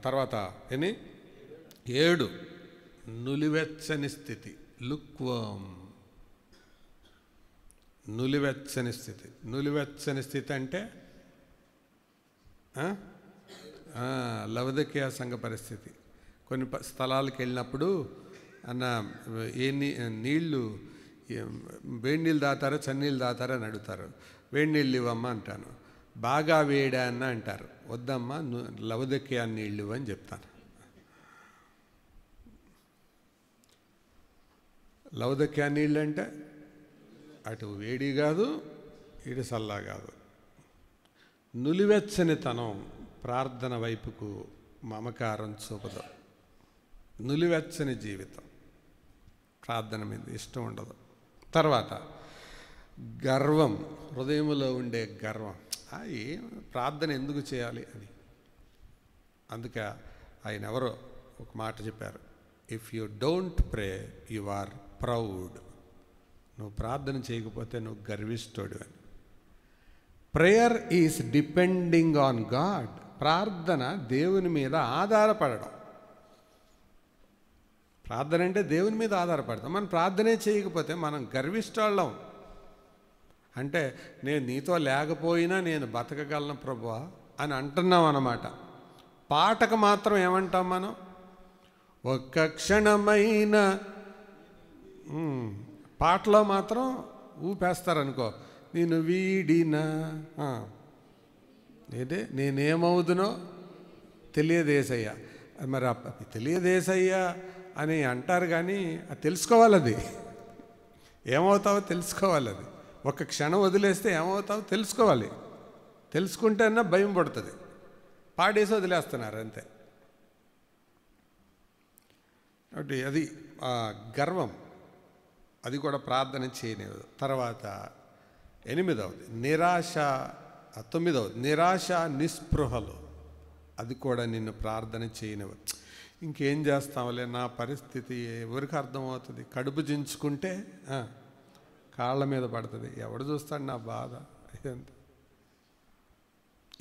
తర్వాత 7 నులివెచ్చని స్థితి, లుక్వర్మ్. నులివెచ్చని స్థితి అంటే లవదకీయ సంఘ పరిస్థితి. కొన్ని స్థలాలకు వెళ్ళినప్పుడు అన్న నీళ్ళు వేడి నీళ్ళు తాగుతారా చన్నీళ్ళు తాగుతారా అని అడుగుతారు. వేడి నీళ్ళు ఇవ్వమ్మా అంటాను. బాగా వేడా అన్న అంటారు. వద్దమ్మా లవదకీయ నీళ్ళు అని చెప్తాను. లవదకీయ నీళ్ళు అంటే అటు వేడి కాదు, ఇటు చల్లా కాదు. నులివెచ్చనితనం ప్రార్థన వైపుకు మమకారం చూపదు. నులివెచ్చని జీవితం, ప్రార్థన మీద ఇష్టం ఉండదు. తర్వాత గర్వం, హృదయంలో ఉండే గర్వం. ప్రార్థన ఎందుకు చేయాలి అని. అందుకే ఆయన ఎవరో ఒక మాట చెప్పారు, if you don't pray you are proud. నువ్వు ప్రార్థన చేయకపోతే నువ్వు గర్విష్ఠుడు అని. Prayer is depending on God. ప్రార్థన దేవుని మీద ఆధారపడడం. ప్రార్థన అంటే దేవుని మీద ఆధారపడతాం. మనం ప్రార్థనే చేయకపోతే మనం గర్విష్ఠులం. అంటే నేను నీతో లేకపోయినా నేను బతకగలను ప్రభువా అని అంటున్నాం అన్నమాట. పాటకు మాత్రం ఏమంటాం మనం? ఒక్క క్షణమైన, పాటలో మాత్రం ఊపేస్తారనుకో, నేను వీడినా ఏంటే నేనేమవుదునో తెలియదేసయ్యా. మరి తెలియదేసయ్యా అని అంటారు, కానీ అది తెలుసుకోవాలి. అది ఏమవుతావో తెలుసుకోవాలి. అది ఒక క్షణం వదిలేస్తే ఏమవుతావో తెలుసుకోవాలి. తెలుసుకుంటేనా భయం పడుతుంది. పాడేసి వదిలేస్తున్నారు అంతే. కాబట్టి అది గర్వం, అది కూడా ప్రార్థన చేయనివ్వదు. తర్వాత 8వది నిరాశ, 9వది నిరాశ నిస్పృహలు, అది కూడా నిన్ను ప్రార్థన చేయనివ్వదు. ఇంకేం చేస్తాంలే, నా పరిస్థితి ఎవరికి అర్థమవుతుంది? కడుపు చించుకుంటే కాళ్ళ మీద పడుతుంది, ఎవడు చూస్తాడు నా బాధ, ఇదంతా.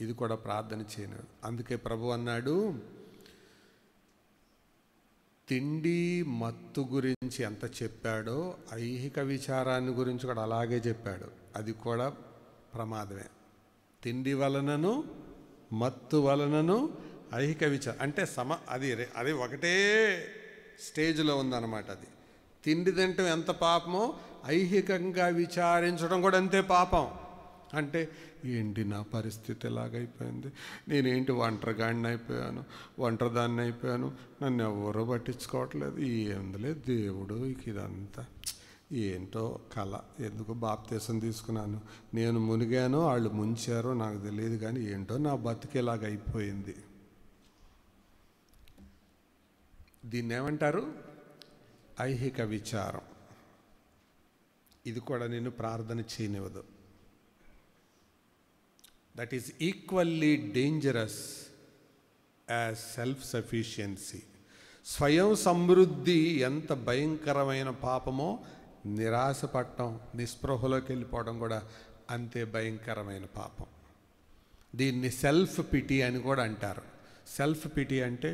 ఇది కూడా ప్రార్థన చేయనివ్వదు. అందుకే ప్రభు అన్నాడు, తిండి మత్తు గురించి ఎంత చెప్పాడో ఐహిక విచారాన్ని గురించి కూడా అలాగే చెప్పాడు. అది కూడా ప్రమాదమే. తిండి వలనను మత్తు వలనను ఐహిక విచారం అంటే అది ఒకటే స్టేజ్లో ఉందన్నమాట. అది తిండి తింటం ఎంత పాపమో ఐహికంగా విచారించడం కూడా అంతే పాపం. అంటే ఏంటి నా పరిస్థితి ఎలాగైపోయింది, నేనేంటి ఒంటరిగాడిని అయిపోయాను, ఒంటరిదాన్ని అయిపోయాను, నన్ను ఎవరో పట్టించుకోవట్లేదు, ఏందులే దేవుడు ఇదంతా ఏంటో కళ, ఎందుకు బాప్తీసం తీసుకున్నాను, నేను మునిగాను వాళ్ళు ముంచారో నాకు తెలియదు, కానీ ఏంటో నా బతికేలాగా అయిపోయింది. దీన్ని ఏమంటారు? ఐహిక విచారం. ఇది కూడా నేను ప్రార్థన చేయనివ్వదు. That is equally dangerous as self sufficiency. స్వయం సమృద్ధి ఎంత భయంకరమైన పాపమో, నిరాశపడటం, నిస్పృహలోకి వెళ్ళిపోవడం కూడా అంతే భయంకరమైన పాపం. దీన్ని సెల్ఫ్ పిటీ అని కూడా అంటారు. సెల్ఫ్ పిటీ అంటే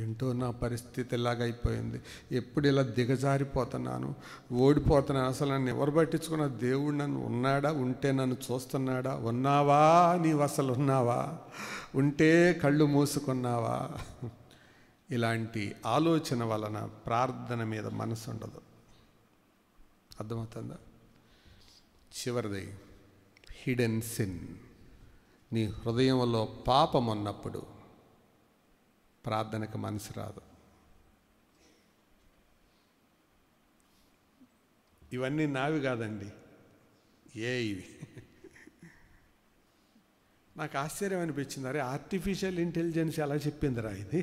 ఏంటో నా పరిస్థితి ఇలాగైపోయింది, ఎప్పుడు ఇలా దిగజారిపోతున్నాను, ఓడిపోతున్నాను, అసలు నన్ను ఎవరు పట్టించుకున్నా, దేవుడు నన్ను ఉన్నాడా, ఉంటే నన్ను చూస్తున్నాడా, ఉన్నావా, నీవు అసలు ఉన్నావా, ఉంటే కళ్ళు మూసుకున్నావా, ఇలాంటి ఆలోచన వలన ప్రార్థన మీద మనసు ఉండదు. అర్థమవుతుందా? చివరిది హిడెన్ సిన్. నీ హృదయంలో పాపం ఉన్నప్పుడు ప్రార్థనకు మనసు రాదు. ఇవన్నీ నావి కాదండి, ఇవి నాకు ఆశ్చర్యం అనిపించింది. అరే, ఆర్టిఫిషియల్ ఇంటెలిజెన్స్ ఎలా చెప్పిందిరా ఇది.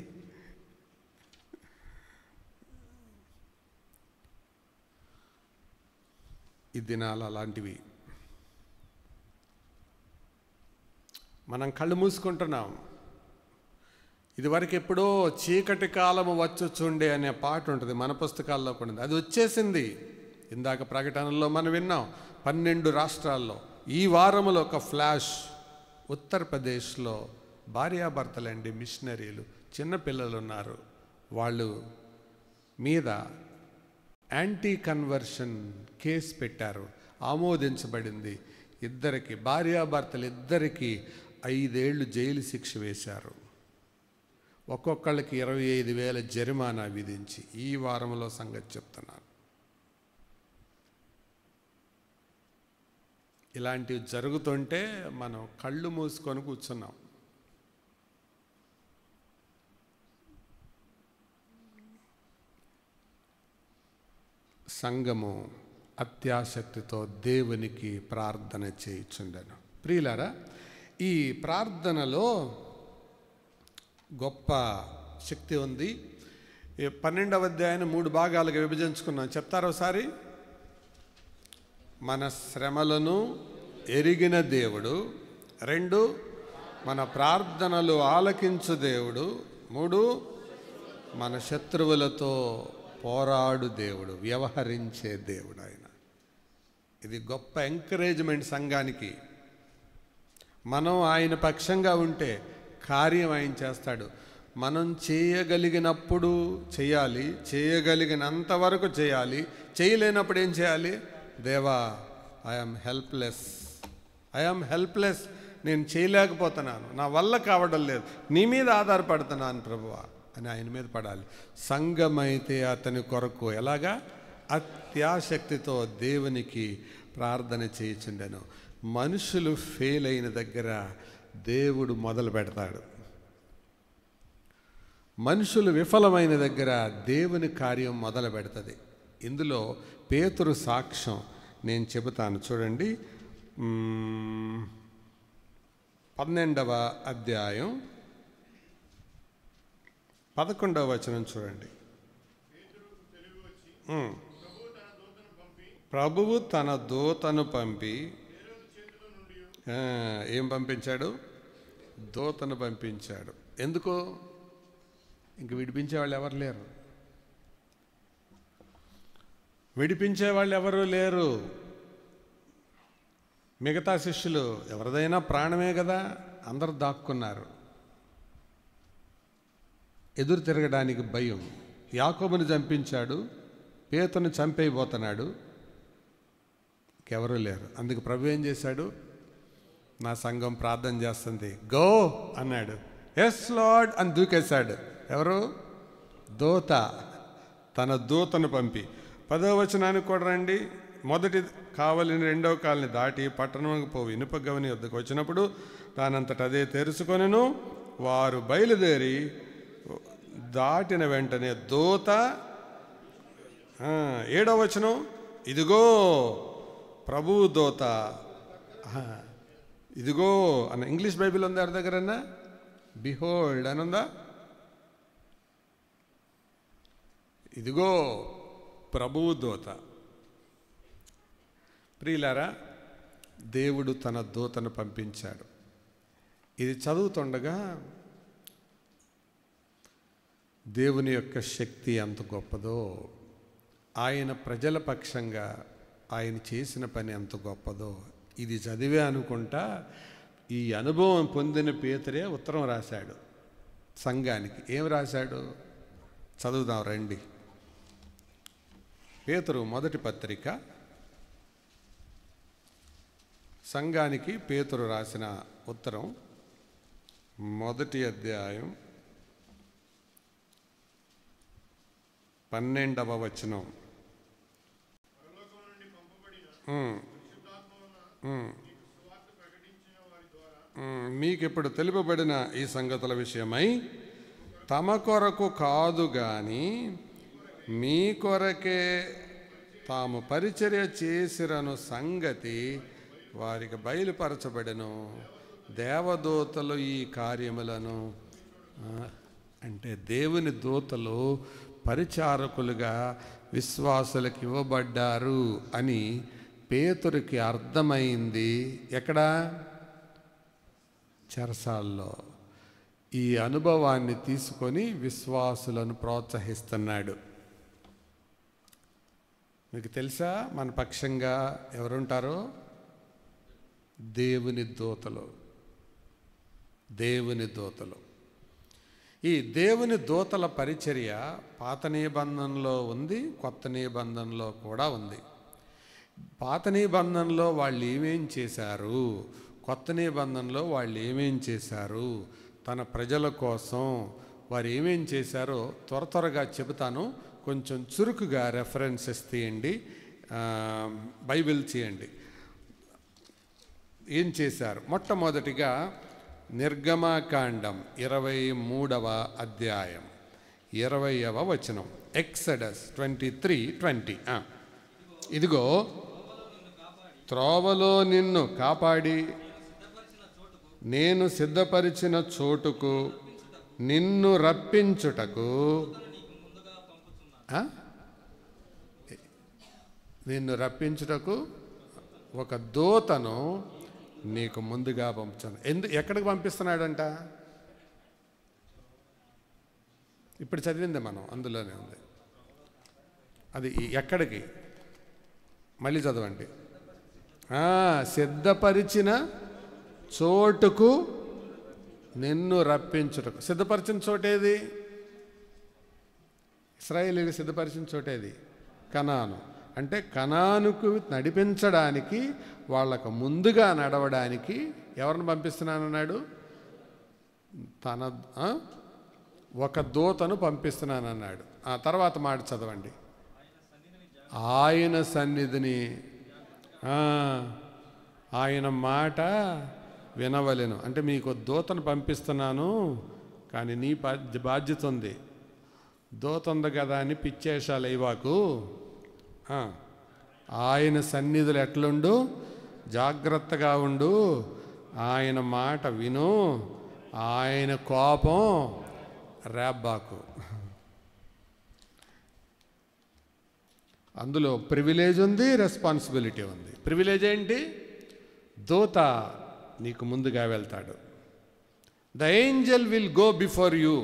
ఈ దినాలు అలాంటివి. మనం కళ్ళు మూసుకుంటున్నాం. ఇదివరకు ఎప్పుడో చీకటి కాలము వచ్చుచుండే అనే పాట ఉంటుంది, మన పుస్తకాల్లో కూడా ఉంది. అది వచ్చేసింది. ఇందాక ప్రకటనలో మనం విన్నాం 12 రాష్ట్రాల్లో. ఈ వారములో ఒక ఫ్లాష్, ఉత్తరప్రదేశ్లో భార్యాభర్తలండి, మిషనరీలు, చిన్నపిల్లలు ఉన్నారు, వాళ్ళు మీద యాంటీ కన్వర్షన్ కేసు పెట్టారు, ఆమోదించబడింది. ఇద్దరికి, భార్యాభర్తలు ఇద్దరికి 5 ఏళ్ళు జైలు శిక్ష వేశారు. ఒక్కొక్కళ్ళకి 25,000 జరిమానా విధించి. ఈ వారంలో సంగతి చెప్తున్నాను. ఇలాంటివి జరుగుతుంటే మనం కళ్ళు మూసుకొని కూర్చున్నాం. సంఘము అత్యాసక్తితో దేవునికి ప్రార్థన చేయుచుండెను. ప్రియులారా, ఈ ప్రార్థనలో గొప్ప శక్తి ఉంది. 12వ అధ్యాయాన్ని 3 భాగాలుగా విభజించుకున్నాం. చెప్తారు ఒకసారి? మన శ్రమలను ఎరిగిన దేవుడు, 2 మన ప్రార్థనలు ఆలకించు దేవుడు, 3 మన శత్రువులతో పోరాడు దేవుడు, వ్యవహరించే దేవుడు ఆయన. ఇది గొప్ప ఎంకరేజ్మెంట్ సంఘానికి. మనం ఆయన పక్షంగా ఉంటే కార్యం ఆయన చేస్తాడు. మనం చేయగలిగినప్పుడు చేయాలి, చేయగలిగినంత వరకు చేయాలి. చేయలేనప్పుడు ఏం చేయాలి? దేవా, ఐఎమ్ హెల్ప్లెస్, నేను చేయలేకపోతున్నాను, నా వల్ల కావడం లేదు, నీ మీద ఆధారపడుతున్నాను ప్రభువా అని ఆయన మీద పడాలి. సంఘమైతే అతని కొరకు ఎలాగా? అత్యాశక్తితో దేవునికి ప్రార్థన చేయుచుండెను. మనుషులు ఫెయిల్ అయిన దగ్గర దేవుడు మొదలు పెడతాడు. మనుషులు విఫలమైన దగ్గర దేవుని కార్యం మొదలు పెడుతుంది. ఇందులో పేతురు సాక్ష్యం నేను చెబుతాను, చూడండి. 12వ అధ్యాయం 11వ వచనం చూడండి. ప్రభువు తన దూతను పంపి ఏం పంపించాడు? దూతను పంపించాడు. ఎందుకు? ఇంక విడిపించేవాళ్ళు ఎవరు లేరు. విడిపించేవాళ్ళు ఎవరు లేరు. మిగతా శిష్యులు ఎవరిదైనా ప్రాణమే కదా, అందరు దాక్కున్నారు. ఎదురు తిరగడానికి భయం. యాకోబుని చంపించాడు, పేతురుని చంపైపోతున్నాడు, ఇంకెవరూ లేరు. అందుకు ప్రభు ఏం చేశాడు? నా సంఘం ప్రార్థన చేస్తుంది, గో అన్నాడు. ఎస్ లార్డ్ అని దూకేశాడు. ఎవరు? దూత. తన దూతను పంపి 10వ వచనానికి కూడా రండి. మొదటి కావలిని 2వ కాలని దాటి పట్టణంకు పోవు ఇనుప గవని వద్దకు వచ్చినప్పుడు దానంతట అదే తెరుచుకొనెను. వారు బయలుదేరి దాటిన వెంటనే దూత 7వ వచనం, ఇదిగో ప్రభువు దూత, ఇదిగో అన్న ఇంగ్లీష్ బైబిల్ ఉంది ఎవరి దగ్గరన్నా? బిహోల్డ్ అని ఉందా? ఇదిగో ప్రభువు దూత. ప్రియులారా, దేవుడు తన దూతను పంపించాడు. ఇది చదువుతుండగా దేవుని యొక్క శక్తి ఎంత గొప్పదో, ఆయన ప్రజల పక్షంగా ఆయన చేసిన పని ఎంత గొప్పదో ఇది చదివే అనుకుంటా. ఈ అనుభవం పొందిన పేతురే ఉత్తరం రాశాడు సంఘానికి. ఏం రాశాడు? చదువుదాం రండి. పేతురు మొదటి పత్రిక, సంఘానికి పేతురు రాసిన ఉత్తరం, మొదటి అధ్యాయం 12వ వచనం. మీకు ఇప్పుడు తెలుపబడిన ఈ సంగతుల విషయమై తమ కొరకు కాదు గాని మీ కొరకే తాము పరిచర్య చేసిరను సంగతి వారికి బయలుపరచబడెను. దేవదూతలు ఈ కార్యములను, అంటే దేవుని దూతలు పరిచారకులుగా విశ్వాసులకు ఇవ్వబడ్డారు అని పేతురుకి అర్థమైంది. ఎక్కడ? చెరసాల్లో. ఈ అనుభవాన్ని తీసుకొని విశ్వాసులను ప్రోత్సహిస్తున్నాడు. మీకు తెలుసా మన పక్షంగా ఎవరుంటారో? దేవుని దూతలు. దేవుని దూతలు. ఈ దేవుని దూతల పరిచర్య పాత నిబంధనలో ఉంది, కొత్త నిబంధనలో కూడా ఉంది. పాత నిబంధనలో వాళ్ళు ఏమేం చేశారు, కొత్త నిబంధనలో వాళ్ళు ఏమేం చేశారు, తన ప్రజల కోసం వారు ఏమేం చేశారో త్వరగా చెబుతాను. కొంచెం చురుకుగా రెఫరెన్సెస్ తీయండి, బైబిల్ చేయండి. ఏం చేశారు? మొట్టమొదటిగా నిర్గమకాండం 23వ అధ్యాయం 20వ వచనం. ఎక్సడస్ 23:20. ఇదిగో త్రోవలో నిన్ను కాపాడి నేను సిద్ధపరిచిన చోటుకు నిన్ను రప్పించుటకు, నిన్ను రప్పించుటకు ఒక దూతను నీకు ముందుగా పంపుతాను. ఎక్కడికి పంపిస్తున్నాడంట? ఇప్పుడు చదివింది మనం, అందులోనే ఉంది. అది ఎక్కడికి? మళ్ళీ చదవండి. సిద్ధపరిచిన చోటుకు నిన్ను రప్పించుటకు. సిద్ధపరిచిన చోటేది? ఇశ్రాయేలీయులు సిద్ధపరిచిన చోటేది కనాను. అంటే కనానుకు నడిపించడానికి, వాళ్ళకు ముందుగా నడవడానికి ఎవరిని పంపిస్తున్నానన్నాడు? ఒక దూతను పంపిస్తున్నానన్నాడు. ఆ తర్వాత మాట చదవండి. ఆయన సన్నిధిని, ఆయన మాట వినవలెను. అంటే మీకు దూతను పంపిస్తున్నాను, కానీ నీ బాధ్యత ఉంది. దూత ఉంది కదా అని పిచ్చేషాలు ఇవ్వకు. ఆయన సన్నిధులు ఎట్లుండు? జాగ్రత్తగా ఉండు. ఆయన మాట విను. ఆయన కోపం రేబ్బాకు. అందులో ప్రివిలేజ్ ఉంది, రెస్పాన్సిబిలిటీ ఉంది. ప్రివిలేజ్ ఏంటి? దూత నీకు ముందుగా వెళ్తాడు. The Angel will go before you.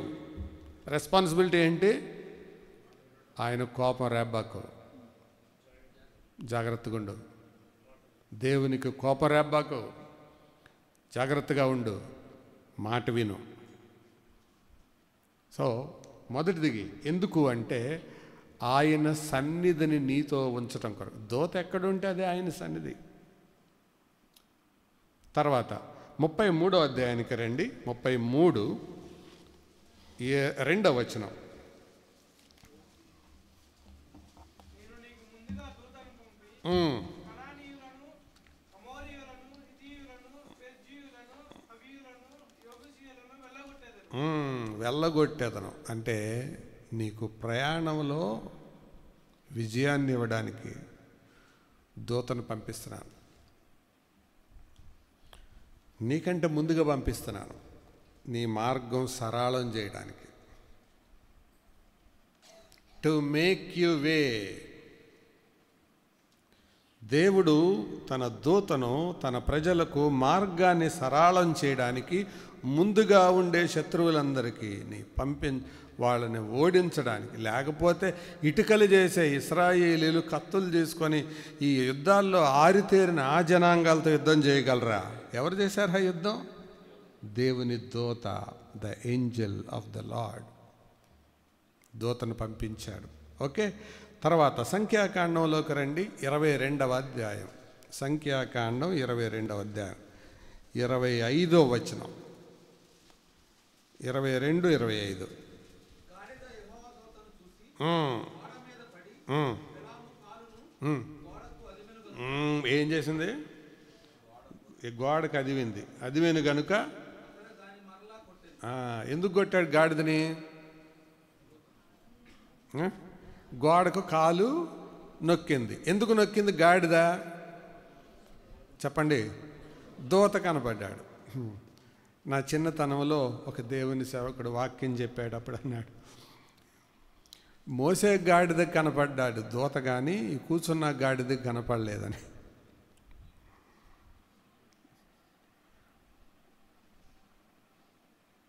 Responsibility ఏంటి? ఆయన కోపం రేబ్బాకు. జాగ్రత్తగా ఉండు. దేవునికి కోపం రేబ్బాకు. జాగ్రత్తగా ఉండు, మాట విను. సో మొదటిది ఎందుకు అంటే ఆయన సన్నిధిని నీతో ఉంచటం కొరకు. దూత ఎక్కడుంటే అదే ఆయన సన్నిధి. తర్వాత 33వ అధ్యాయానికి రండి. 33 2వ వచనం. వెళ్ళగొట్టేదను అంటే నీకు ప్రయాణంలో విజయాన్ని ఇవ్వడానికి దూతను పంపిస్తున్నాను. నీకంటే ముందుగా పంపిస్తున్నాను, నీ మార్గం సరళం చేయడానికి. టు మేక్ యు వే. దేవుడు తన దూతను తన ప్రజలకు మార్గాన్ని సరళం చేయడానికి, ముందుగా ఉండే శత్రువులందరికీ వాళ్ళని ఓడించడానికి. లేకపోతే ఇటుకలు చేసే ఇశ్రాయేలీలు కత్తులు తీసుకొని ఈ యుద్ధాల్లో ఆరితేరిన ఆ జనాంగాలతో యుద్ధం చేయగలరా? ఎవరు చేశారు ఆ యుద్ధం? దేవుని దూత, the Angel of the lord, దూతను పంపించాడు. ఓకే, తర్వాత సంఖ్యాకాండంలోకి రండి. 22వ అధ్యాయం. సంఖ్యాకాండం 22వ అధ్యాయం 25వ వచనం. 22, 25. ఏం చేసింది? ఈ గోడకు అదివింది. అదివిను గనుక ఎందుకు కొట్టాడు గాడిదని? గోడకు కాలు నొక్కింది. ఎందుకు నొక్కింది గాడిద? చెప్పండి. దూత కనపడ్డాడు. నా చిన్నతనంలో ఒక దేవుని సేవకుడు వాక్యం చెప్పాడు. అప్పుడు అన్నాడు, మోసే గాడిద కనపడ్డాడు దూత, కానీ కూర్చున్న గాడిద కనపడలేదని.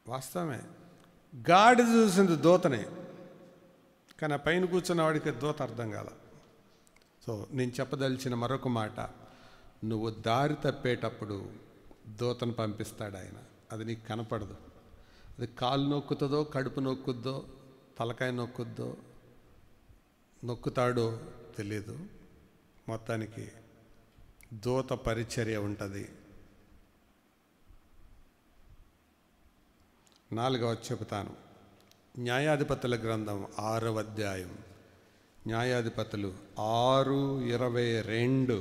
వాస్తవమే, గాడిద చూసింది దూతనే, కానీ పైన కూర్చున్న వాడికి దూత అర్థం కాల. సో నేను చెప్పదలిచిన మరొక మాట, నువ్వు దారి తప్పేటప్పుడు దూతను పంపిస్తాడు ఆయన. అది నీకు కనపడదు. అది కాలు నొక్కుతుందో, కడుపు నొక్కుద్దో, తలకాయ నొక్కుద్దో, నొక్కుతాడో తెలీదు. మొత్తానికి దూత పరిచర్య ఉంటుంది. 4వ చెబుతాను. న్యాయాధిపతుల గ్రంథం 6వ అధ్యాయం. న్యాయాధిపతులు 6:22.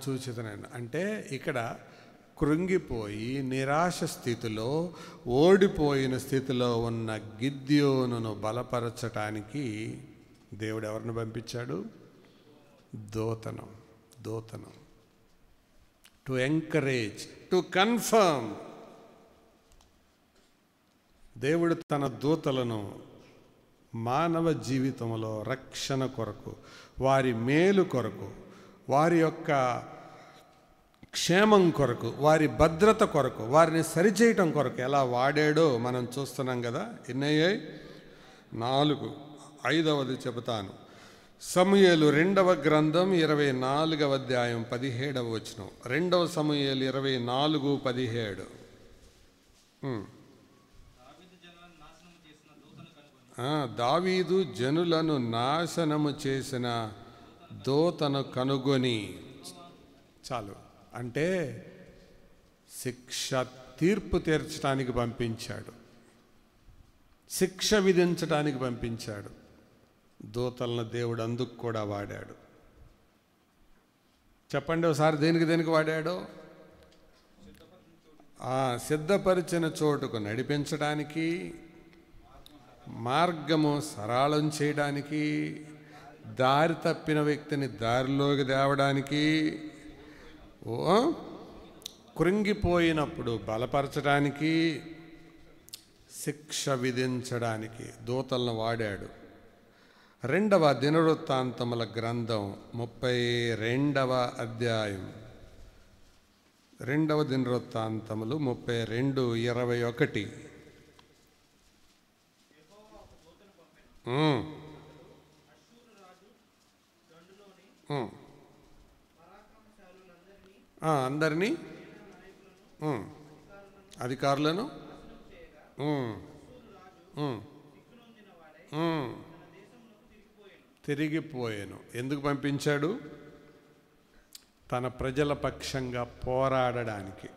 చూచితనండి. అంటే ఇక్కడ కృంగిపోయి నిరాశ స్థితిలో, ఓడిపోయిన స్థితిలో ఉన్న గిద్యోనును బలపరచటానికి దేవుడు ఎవరిని పంపించాడు? దూతను. To encourage, to confirm. దేవుడు తన దూతలను మానవ జీవితంలో రక్షణ కొరకు, వారి మేలు కొరకు, వారి యొక్క క్షేమం కొరకు, వారి భద్రత కొరకు, వారిని సరిచేయటం కొరకు ఎలా వాడాడో మనం చూస్తున్నాం కదా. ఎన్నయ్యాయి? 4. 5వది చెబుతాను. సమూయేలు 2వ గ్రంథం 24వ అధ్యాయం 17వ వచనం. 2వ సమూయేలు 24:17. దావీదు జనులను నాశనము చేసిన దూతను కనుగొని. చాలు. అంటే తీర్పు తీర్చడానికి పంపించాడు, శిక్ష విధించడానికి పంపించాడు. దూతలను దేవుడు అందుకు కూడా వాడాడు. చెప్పండి ఒకసారి, దేనికి వాడాడో? సిద్ధపరిచిన చోటుకు నడిపించడానికి, మార్గము సరళం చేయడానికి, దారి తప్పిన వ్యక్తిని దారిలోకి తేవడానికి, కృంగిపోయినప్పుడు బలపరచడానికి, శిక్ష విధించడానికి దూతలను వాడాడు. 2వ దినవృత్తాంతముల గ్రంథం 32వ అధ్యాయం. 2వ దినవృత్తాంతములు 32:21. అందరినీ, అధికారులను తిరిగిపోయాను. ఎందుకు పంపించాడు? తన ప్రజల పక్షంగా పోరాడడానికి.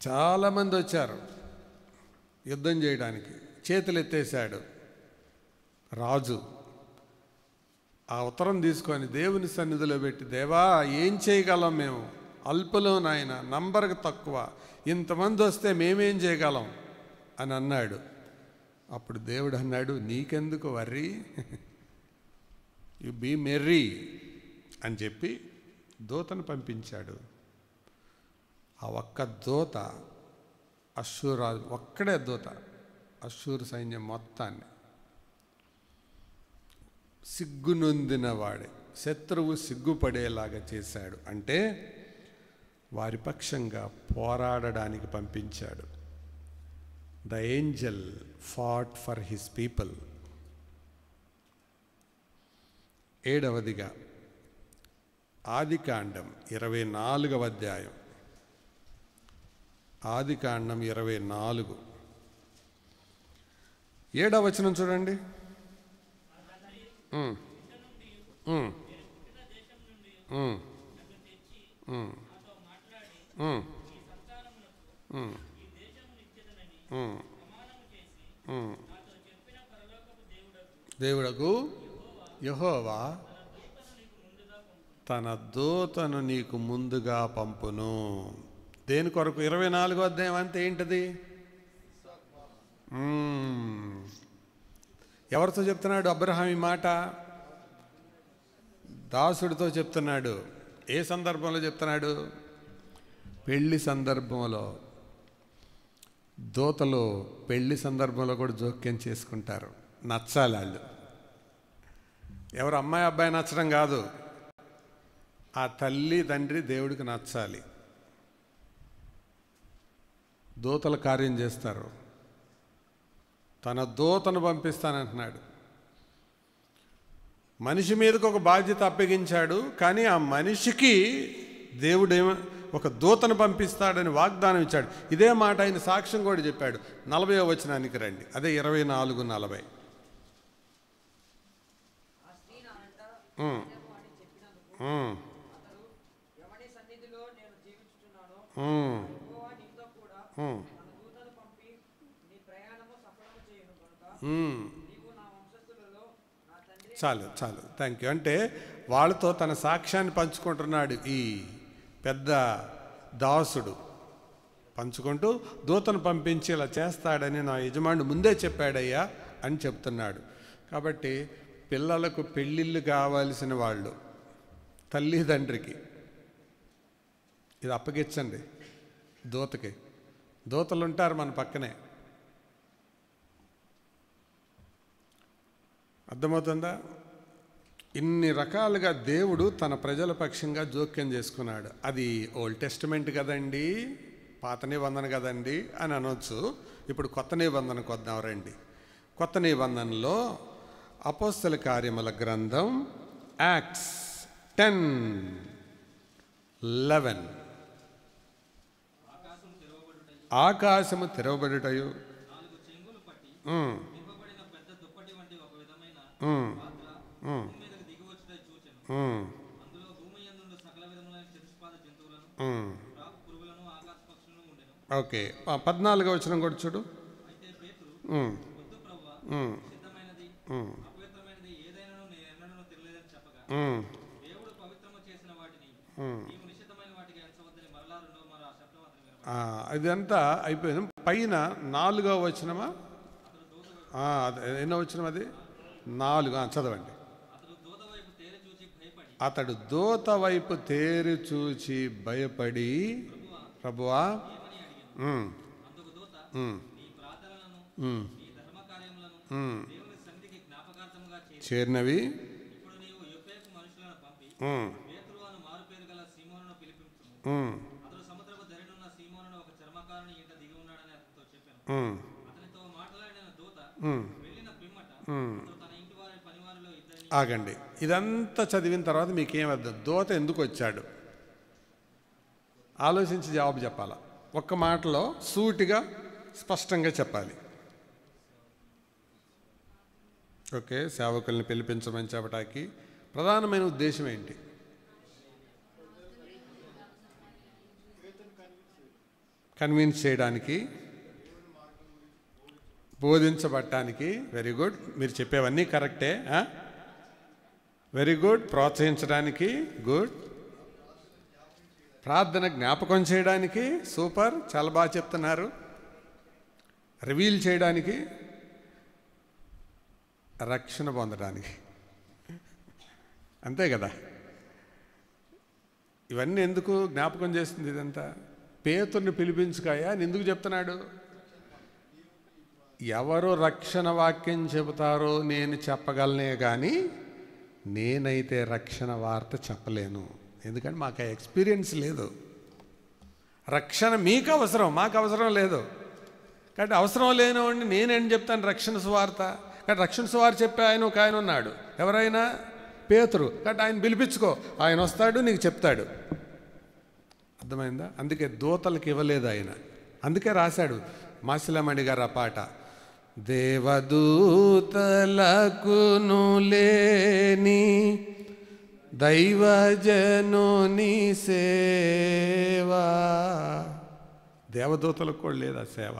చాలామంది వచ్చారు యుద్ధం చేయడానికి. చేతులు ఎత్తేశాడు రాజు. ఆ ఉత్తరం తీసుకొని దేవుని సన్నిధిలో పెట్టి, దేవా ఏం చేయగలం మేము, అల్పులో నాయన, నంబర్కి తక్కువ, ఇంతమంది వస్తే మేమేం చేయగలం అని అన్నాడు. అప్పుడు దేవుడు అన్నాడు, నీకెందుకు వర్రీ, యు బీ మెర్రీ అని చెప్పి దూతను పంపించాడు. ఆ ఒక్క దూత అశ్షూరాజు, ఒక్కడే దూత అశ్షూరు సైన్యం మొత్తాన్ని సిగ్గునొందిన వాడే, శత్రువు సిగ్గుపడేలాగా చేశాడు. అంటే వారి పక్షంగా పోరాడడానికి పంపించాడు. The angel fought for his people. 7వదిగా ఆదికాండం 24వ అధ్యాయం. ఆదికాండం 24 7వ వచనం చూడండి. దేవుడకు యెహోవా తన దూతను నీకు ముందుగా పంపును. దేని కొరకు? 24వ అధ్యాయం అంతే ఏంటది? ఎవరితో చెప్తున్నాడు అబ్రహాం ఈ మాట? దాసుడితో చెప్తున్నాడు. ఏ సందర్భంలో చెప్తున్నాడు? పెళ్లి సందర్భంలో. దూతలు పెళ్లి సందర్భంలో కూడా జోక్యం చేసుకుంటారు. నచ్చాలి వాళ్ళు. ఎవరు అమ్మాయి అబ్బాయి నచ్చడం కాదు, ఆ తల్లి తండ్రి దేవుడికి నచ్చాలి. దూతల కార్యం చేస్తారు. తన దూతను పంపిస్తానంటున్నాడు. మనిషి మీదకి ఒక బాధ్యత అప్పగించాడు, కానీ ఆ మనిషికి దేవుడేమో ఒక దూతను పంపిస్తాడని వాగ్దానం ఇచ్చాడు. ఇదే మాట ఆయన సాక్ష్యం కూడా చెప్పాడు. 40వ వచనానికి రండి. అదే 24:40. చాలు చాలు, థ్యాంక్ యూ. అంటే వాళ్ళతో తన సాక్ష్యాన్ని పంచుకుంటున్నాడు ఈ పెద్ద దాసుడు. పంచుకుంటూ దూతను పంపించి ఇలా చేస్తాడని నా యజమానుడు ముందే చెప్పాడయ్యా అని చెప్తున్నాడు. కాబట్టి పిల్లలకు పెళ్ళిళ్ళు కావాల్సిన వాళ్ళు తల్లిదండ్రికి ఇది అప్పగించండి. దూతకి. దూతలు ఉంటారు మన పక్కనే. అర్థమవుతుందా? ఇన్ని రకాలుగా దేవుడు తన ప్రజల పక్షంగా జోక్యం చేసుకున్నాడు. అది ఓల్డ్ టెస్టిమెంట్ కదండి, పాత నిబంధన కదండి అని అనొచ్చు. ఇప్పుడు కొత్త నిబంధనకు వద్దాం రండి. కొత్త నిబంధనలో అపోస్తల కార్యముల గ్రంథం యాక్ట్స్ 10:11 ఆకాశము తెరవబడుటయు ఓకే 14వ వచనం కూడా చూడు. ఇదంతా అయిపోయింది. పైన 4వ వచనమా, ఎన్నో వచనం అది? 4. చదవండి. అతడు దూత వైపు తేరి చూచి భయపడి, ప్రభువా చేరినవి ఆగండి. ఇదంతా చదివిన తర్వాత మీకేమర్థం? దూత ఎందుకు వచ్చాడు ఆలోచించి జవాబు చెప్పాలా. ఒక్క మాటలో సూటిగా స్పష్టంగా చెప్పాలి. ఓకే, సేవకుల్ని పిలిపించమని చెప్పడానికి ప్రధానమైన ఉద్దేశం ఏంటి? కన్విన్స్ చేయడానికి, బోధించబడటానికి. వెరీ గుడ్, మీరు చెప్పేవన్నీ కరెక్టే. Very good. ప్రోత్సహించడానికి గుడ్. ప్రార్థన జ్ఞాపకం చేయడానికి సూపర్, చాలా బాగా చెప్తున్నారు. రివీల్ చేయడానికి, రక్షణ పొందడానికి, అంతే కదా. ఇవన్నీ ఎందుకు జ్ఞాపకం చేస్తుంది? ఇదంతా పేతుర్ని పిలిపించుకాయా అని ఎందుకు చెప్తున్నాడు? ఎవరు రక్షణ వాక్యం చెబుతారో నేను చెప్పగలనే కానీ నేనైతే రక్షణ వార్త చెప్పలేను. ఎందుకంటే మాకు ఆ ఎక్స్పీరియన్స్ లేదు. రక్షణ మీకు అవసరం, మాకు అవసరం లేదు. కాబట్టి అవసరం లేనివాడిని నేనేం చెప్తాను రక్షణ సువార్త? కాబట్టి రక్షణ సువార్త చెప్పే ఆయన ఒక ఆయన ఉన్నాడు. ఎవరైనా? పేతురు. కాబట్టి ఆయన పిలిపించుకో, ఆయన వస్తాడు, నీకు చెప్తాడు. అర్థమైందా? అందుకే దూతలకు ఇవ్వలేదు ఆయన. అందుకే రాశాడు మాసిలమణి గారు ఆ పాట, దేవదూతలకును లేని దైవజనుని సేవ. దేవదూతలకు కూడా లేదు ఆ సేవ.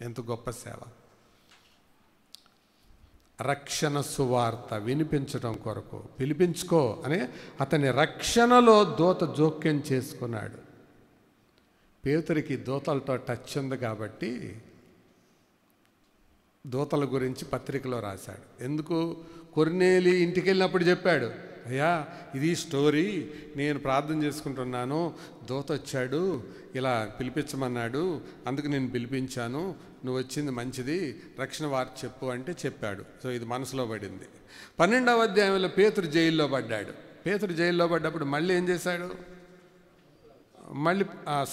ఎంత గొప్ప సేవ! రక్షణ సువార్త వినిపించడం కొరకు పిలిపించుకో అని అతని రక్షణలో దూత జోక్యం చేసుకున్నాడు. పేతురికి దూతలతో టచ్ ఉంది కాబట్టి దూతల గురించి పత్రికలో రాశాడు. ఎందుకు? కొర్నేలి ఇంటికి వెళ్ళినప్పుడు చెప్పాడు, అయ్యా ఇది స్టోరీ, నేను ప్రార్థన చేసుకుంటున్నాను, దూత వచ్చాడు, ఇలా పిలిపించమన్నాడు, అందుకు నేను పిలిపించాను, నువ్వు వచ్చింది మంచిది, రక్షణ వార్త చెప్పు అంటే చెప్పాడు. సో ఇది మనసులో పడింది. 12వ అధ్యాయంలో పేతురు జైల్లో పడ్డాడు. పేతురు జైల్లో పడ్డప్పుడు మళ్ళీ ఏం చేశాడు? మళ్ళీ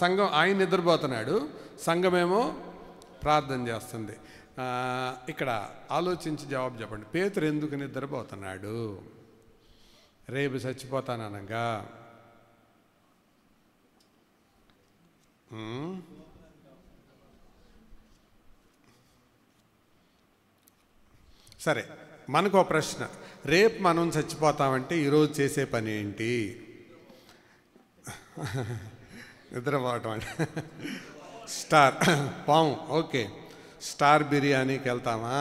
సంఘం, ఆయన నిద్రపోతున్నాడు, సంఘమేమో ప్రార్థన చేస్తుంది. ఇక్కడ ఆలోచించి జవాబు చెప్పండి. పేతురు ఎందుకు నిద్రపోతున్నాడు? రేపు చచ్చిపోతాననగా. సరే, మనకు ప్రశ్న, రేపు మనం చచ్చిపోతామంటే ఈరోజు చేసే పని ఏంటి? నిద్రపోవటం అంటే స్టార్ పాము. ఓకే, స్టార్ బిర్యానీకి వెళ్తామా?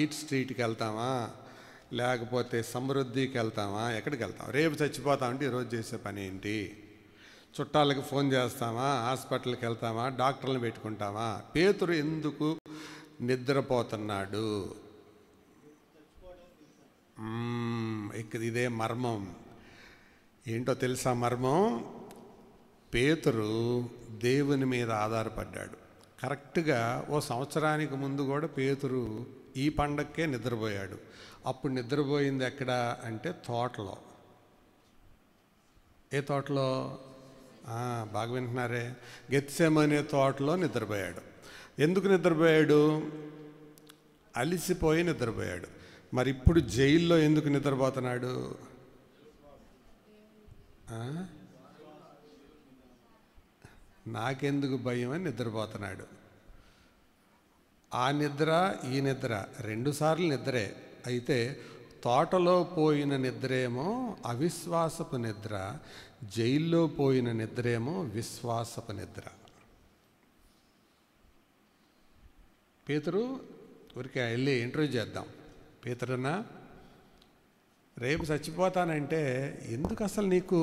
ఈట్ స్ట్రీట్కి వెళ్తామా? లేకపోతే సమృద్ధికి వెళ్తామా? ఎక్కడికి వెళ్తాం? రేపు చచ్చిపోతామంటే ఈరోజు చేసే పని ఏంటి? చుట్టాలకు ఫోన్ చేస్తామా? హాస్పిటల్కి వెళ్తామా? డాక్టర్లను పెట్టుకుంటామా? పేతురు ఎందుకు నిద్రపోతున్నాడు? ఇదే మర్మం. ఏంటో తెలుసా మర్మం? పేతురు దేవుని మీద ఆధారపడ్డాడు. కరెక్ట్గా ఓ సంవత్సరానికి ముందు కూడా పేతురు ఈ పండక్కే నిద్రపోయాడు. అప్పుడు నిద్రపోయింది ఎక్కడ అంటే తోటలో. ఏ తోటలో? బాగా వింటున్నారే, గెత్సెమనే తోటలో నిద్రపోయాడు. ఎందుకు నిద్రపోయాడు? అలిసిపోయి నిద్రపోయాడు. మరి ఇప్పుడు జైల్లో ఎందుకు నిద్రపోతున్నాడు? నాకెందుకు భయం అని నిద్రపోతున్నాడు. ఆ నిద్ర ఈ నిద్ర రెండుసార్లు నిద్రే. అయితే తోటలో పోయిన నిద్రేమో అవిశ్వాసపు నిద్ర, జైల్లో పోయిన నిద్రేమో విశ్వాసపు నిద్ర. పేతురు ఊరికే వెళ్ళి ఇంటర్వ్యూ చేద్దాం. పేతురున్నా, రేపు చచ్చిపోతానంటే ఎందుకు అసలు నీకు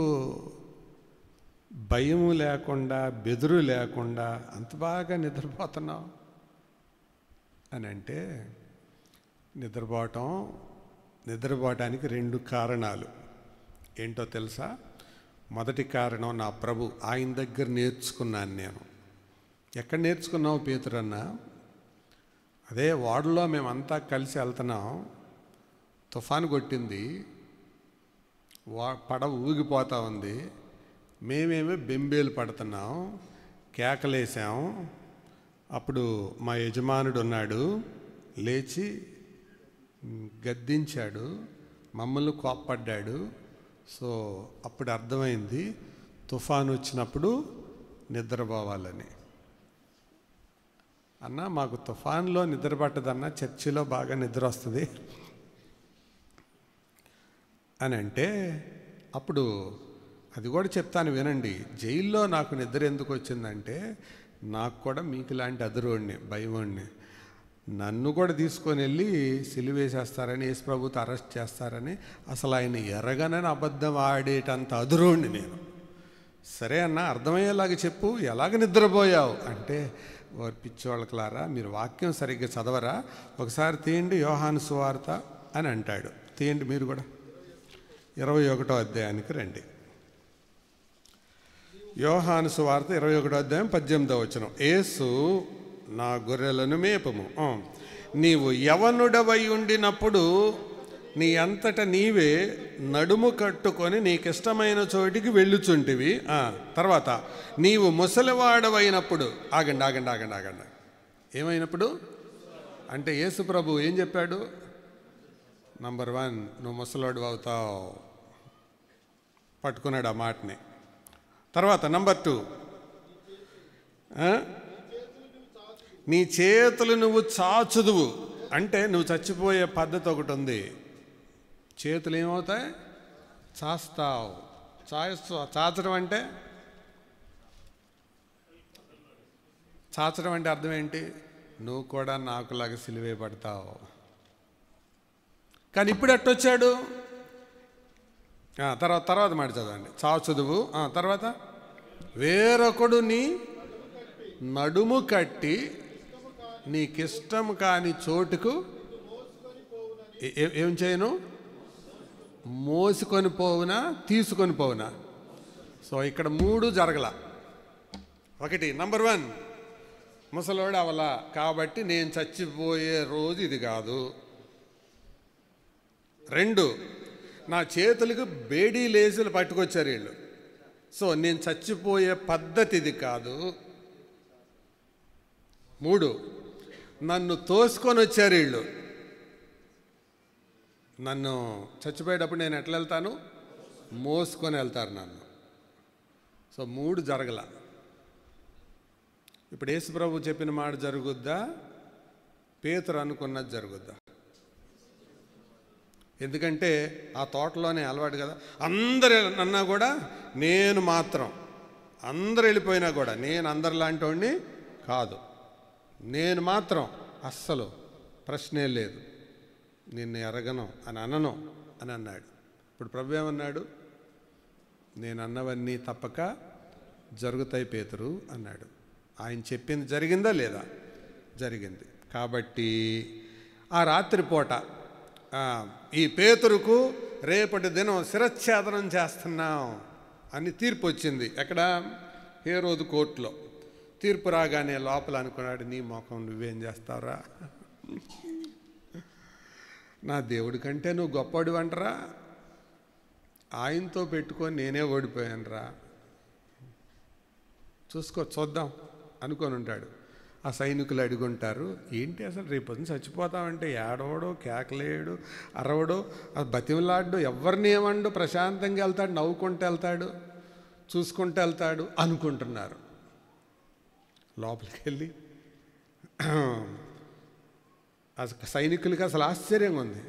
భయము లేకుండా, బెదురు లేకుండా అంత బాగా నిద్రపోతున్నావు అని అంటే, నిద్రపోవటానికి 2 కారణాలు. ఏంటో తెలుసా? మొదటి కారణం నా ప్రభు, ఆయన దగ్గర నేర్చుకున్నాను నేను. ఎక్కడ నేర్చుకున్నావు పేతురన్న? అదే ఓడలో మేమంతా కలిసి వెళ్తున్నాం, తుఫాను కొట్టింది, పడవ ఊగిపోతూ ఉంది, మేమేమో బెంబేలు పడుతున్నాం, కేకలేసాం. అప్పుడు మా యజమానుడు ఉన్నాడు, లేచి గద్దించాడు, మమ్మల్ని కోప్పడ్డాడు. సో అప్పుడు అర్థమైంది తుఫాను వచ్చినప్పుడు నిద్రపోవాలని. అన్న మాకు తుఫాన్లో నిద్ర పట్టదన్న, చర్చిలో బాగా నిద్ర వస్తుంది అని అంటే, అప్పుడు అది కూడా చెప్తాను వినండి. జైల్లో నాకు నిద్ర ఎందుకు వచ్చిందంటే, నాకు కూడా మీకు లాంటి అదురోడిని, భయమోడిని. నన్ను కూడా తీసుకొని వెళ్ళి సిలువేసేస్తారని, యేసు ప్రభుతో అరెస్ట్ చేస్తారని, అసలు ఆయన ఎరగనని అబద్ధం ఆడేటంత అదురోడిని నేను. సరే అన్న, అర్థమయ్యేలాగా చెప్పు, ఎలాగ నిద్రపోయావు అంటే, వారు పిచ్చివాళ్ళకులారా, మీరు వాక్యం సరిగ్గా చదవరా, ఒకసారి తీయండి యోహాను సువార్త అని అంటాడు. తీయండి మీరు కూడా, 21వ అధ్యాయానికి రండి. యోహాను సువార్త 21వ అధ్యాయం 18వ వచనం. యేసు, నా గొర్రెలను మేపము. నీవు యవనుడవై ఉండినప్పుడు నీ అంతట నీవే నడుము కట్టుకొని నీకిష్టమైన చోటికి వెళ్ళుచుంటివి. తర్వాత నీవు ముసలివాడవైనప్పుడు, ఆగండి, ఏమైనప్పుడు అంటే యేసు ప్రభు ఏం చెప్పాడు? నంబర్ 1, నువ్వు ముసలివాడు అవుతావు, పట్టుకున్నాడు ఆ మాటని. తర్వాత నంబర్ 2, నీ చేతులు నువ్వు చాచుదువు. అంటే నువ్వు చచ్చిపోయే పద్ధతి ఒకటి ఉంది. చేతులు ఏమవుతాయి? చాస్తావు. చాచడం అంటే అర్థం ఏంటి? నువ్వు కూడా నాకులాగా సిలువే పడతావు. కానీ ఇప్పుడు ఎట్టొచ్చాడు? తర్వాత మాట చదవండి. చాచుదువు, తర్వాత వేరొకడు నీ నడుము కట్టి నీకిష్టం కాని చోటుకు ఏం చేయను? మోసుకొని పోవునా, తీసుకొని పోవునా? సో ఇక్కడ 3 జరగల. 1, నంబర్ 1, ముసలోడు అవలా కాబట్టి నేను చచ్చిపోయే రోజు ఇది కాదు. 2, నా చేతులకు బేడీ లేసులు పట్టుకొచ్చారు వీళ్ళు, సో నేను చచ్చిపోయే పద్ధతి ఇది కాదు. 3, నన్ను తోసుకొని వచ్చారు వీళ్ళు. నన్ను చచ్చిపోయేటప్పుడు నేను ఎట్లా వెళ్తాను? మోసుకొని వెళ్తారు నన్ను. సో 3 జరగల. ఇప్పుడు యేసు ప్రభు చెప్పిన మాట జరుగుద్దా? పేతురు అనుకున్నది జరుగుద్దా? ఎందుకంటే ఆ తోటలోనే అలవాటు కదా, అందరు అన్నా కూడా నేను మాత్రం, అందరు వెళ్ళిపోయినా కూడా నేను అందరిలాంటి వాడిని కాదు, నేను మాత్రం అస్సలు ప్రశ్నే లేదు, నిన్ను ఎరగను అని అనను అని అన్నాడు. ఇప్పుడు ప్రభు ఏమన్నాడు? నేను అన్నవన్నీ తప్పక జరుగుతాయి పేతురు అన్నాడు. ఆయన చెప్పింది జరిగిందా లేదా? జరిగింది. కాబట్టి ఆ రాత్రిపూట ఈ పేతురుకు రేపటి దినం శిరచ్ఛేదనం చేస్తున్నాం అని తీర్పు వచ్చింది. ఎక్కడ? హేరోదు కోర్టులో. తీర్పు రాగానే లోపల అనుకున్నాడు, నీ ముఖం నువ్వేం చేస్తావురా, నా దేవుడి కంటే నువ్వు గొప్పవాడు అంటరా, ఆయనతో పెట్టుకొని నేనే ఓడిపోయానురా, చూద్దాం అనుకొని ఉంటాడు. ఆ సైనికులు అడుగుంటారు, ఏంటి అసలు రేపు చచ్చిపోతామంటే ఏడవడో, కేకలేయడు, అరవడో, బతిమలాడు, ఎవరిని ఏమండు, ప్రశాంతంగా వెళ్తాడు, నవ్వుకుంటూ వెళ్తాడు, చూసుకుంటూ వెళ్తాడు అనుకుంటున్నారు. లోపలికి వెళ్ళి సైనికులకి అసలు ఆశ్చర్యంగా ఉంది.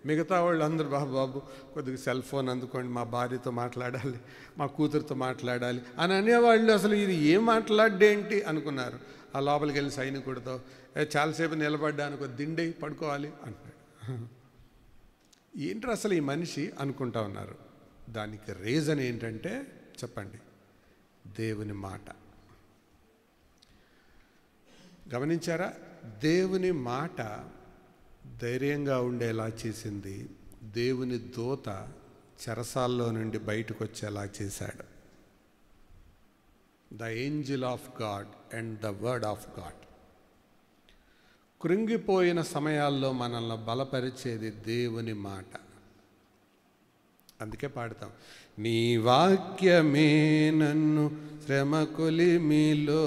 మిగతా వాళ్ళు అందరూ, బాబు కొద్దిగా సెల్ ఫోన్ అందుకోండి, మా భార్యతో మాట్లాడాలి, మా కూతురుతో మాట్లాడాలి అని అనేవాళ్ళు. అసలు ఇది ఏం మాట్లాడేంటి అనుకున్నారు. ఆ లోపలికి వెళ్ళి సైనికుడితో, చాలాసేపు నిలబడ్డానికి దిండి పడుకోవాలి అంటున్నాడు. ఏంటి అసలు ఈ మనిషి అనుకుంటా ఉన్నారు. దానికి రీజన్ ఏంటంటే చెప్పండి, దేవుని మాట. గమనించారా? దేవుని మాట ధైర్యంగా ఉండేలా చేసింది. దేవుని దూత చెరసాల్లో నుండి బయటకు వచ్చేలా చేశాడు. The angel of God and the word of God. కృంగిపోయిన సమయాల్లో మనల్ని బలపరిచేది దేవుని మాట. అందుకే పాడతాం, నీ వాక్యమే నన్ను శ్రమ కొలిమిలో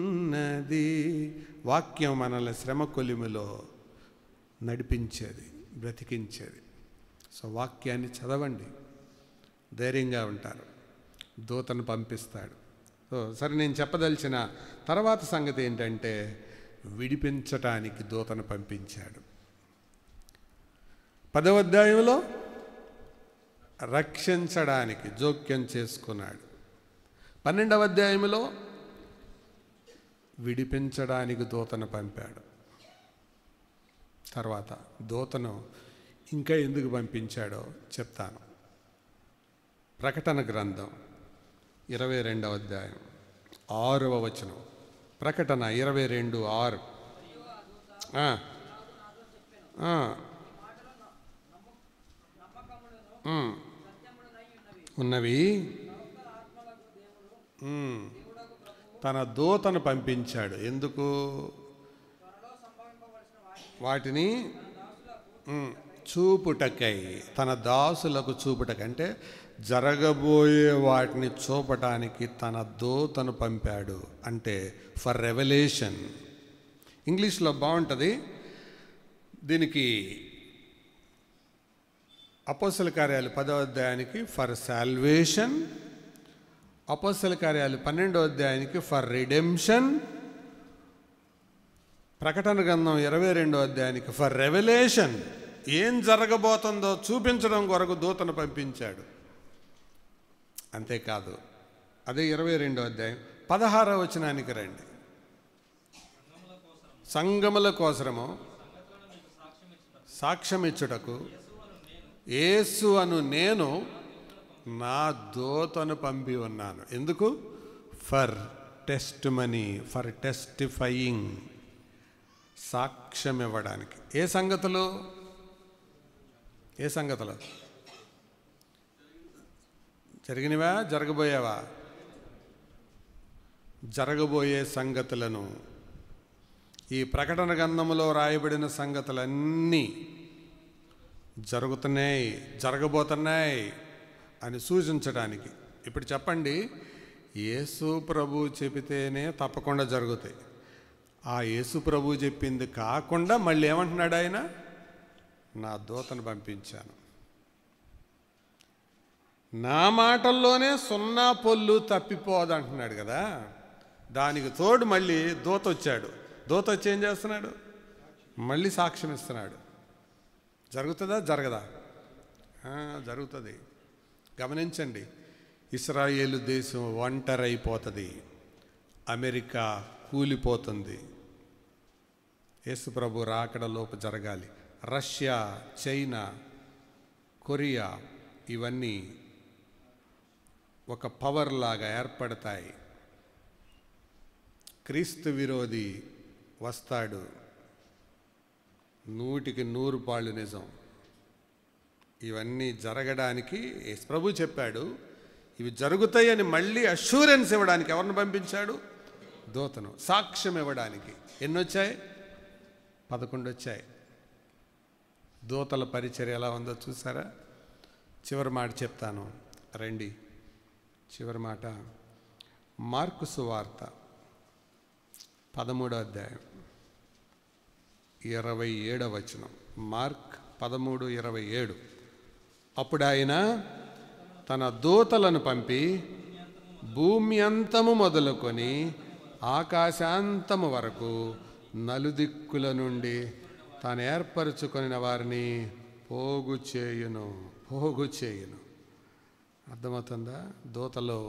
నడిపించుచున్నది. వాక్యం మనల్ని శ్రమ కొలిమిలో నడిపించేది, బ్రతికించేది. సో వాక్యాన్ని చదవండి, ధైర్యంగా ఉంటారు. దూతను పంపిస్తాడు. సో సరే, నేను చెప్పదలిచిన తర్వాత సంగతి ఏంటంటే, విడిపించటానికి దూతను పంపించాడు. 10వ అధ్యాయంలో రక్షించడానికి జోక్యం చేసుకున్నాడు. 12వ అధ్యాయంలో విడిపించడానికి దూతను పంపాడు. తర్వాత దూతను ఇంకా ఎందుకు పంపించాడో చెప్తాను. ప్రకటన గ్రంథం 22వ అధ్యాయం 6వ వచనం. ప్రకటన 22:6. ఉన్నవి తన దూతను పంపించాడు. ఎందుకు? వాటిని చూపుటకై, తన దాసులకు చూపుటకై, అంటే జరగబోయే వాటిని చూపటానికి తన దూతను పంపాడు. అంటే ఫర్ రెవల్యూషన్. ఇంగ్లీష్లో బాగుంటుంది దీనికి. అపోస్తల కార్యాలు 10వ అధ్యాయానికి ఫర్ సాల్వేషన్, అపోస్తల కార్యాలు 12వ అధ్యాయానికి ఫర్ రిడెంప్షన్, ప్రకటన గ్రంథం 22వ అధ్యాయానికి ఫర్ రెవల్యూషన్. ఏం జరగబోతుందో చూపించడం కొరకు దూతను పంపించాడు. అంతేకాదు, అదే 22వ అధ్యాయం 16వ వచనానికి రండి. సంగముల కోసరము సాక్ష్యమిచ్చుటకు యేసు అను నేను నా దూతను పంపి ఉన్నాను. ఎందుకు? ఫర్ టెస్టిమనీ, ఫర్ టెస్టిఫయింగ్, సాక్ష్యం ఇవ్వడానికి. ఏ సంగతులు? జరిగినవా, జరగబోయేవా? జరగబోయే సంగతులను. ఈ ప్రకటన గ్రంథములో రాయబడిన సంగతులన్నీ జరుగుతున్నాయి, జరగబోతున్నాయి అని సూచించడానికి. ఇప్పుడు చెప్పండి, యేసు ప్రభు చెబితేనే తప్పకుండా జరుగుతాయి. ఆ యేసు ప్రభు చెప్పింది కాకుండా మళ్ళీ ఏమంటున్నాడు ఆయన? నా దూతను పంపించాను. నా మాటల్లోనే సున్నా పొల్లు తప్పిపోదంటున్నాడు కదా. దానికి తోడు మళ్ళీ దూత వచ్చాడు. దూత వచ్చి ఏం చేస్తున్నాడు? మళ్ళీ సాక్ష్యం ఇస్తున్నాడు. జరుగుతుందా, జరగదా? జరుగుతుంది. గమనించండి, ఇశ్రాయేలు దేశం ఒంటరైపోతుంది, అమెరికా కూలిపోతుంది. యేసు ప్రభు రాకడలోపు జరగాలి. రష్యా, చైనా, కొరియా ఇవన్నీ ఒక పవర్ లాగా ఏర్పడతాయి. క్రీస్తు విరోధి వస్తాడు. 100కి 100 పాళ్ళు నిజం. ఇవన్నీ జరగడానికి యేసుప్రభు చెప్పాడు. ఇవి జరుగుతాయని మళ్ళీ అష్యూరెన్స్ ఇవ్వడానికి ఎవరిని పంపించాడు? దూతను. సాక్ష్యం ఇవ్వడానికి ఎన్ని వచ్చాయి? 11 వచ్చాయి. దూతల పరిచర్య ఎలా ఉందో చూసారా? చివరి మాట చెప్తాను రండి. చివరి మాట మార్కు సువార్త 13వ అధ్యాయం 27వ వచనం. మార్క్ 13:27. అప్పుడు ఆయన తన దూతలను పంపి భూమి అంతము మొదలుకొని ఆకాశాంతము వరకు నలుదిక్కుల నుండి తాను ఏర్పరచుకొనిన వారిని పోగు చేయును. అర్థమవుతుందా? దూతలు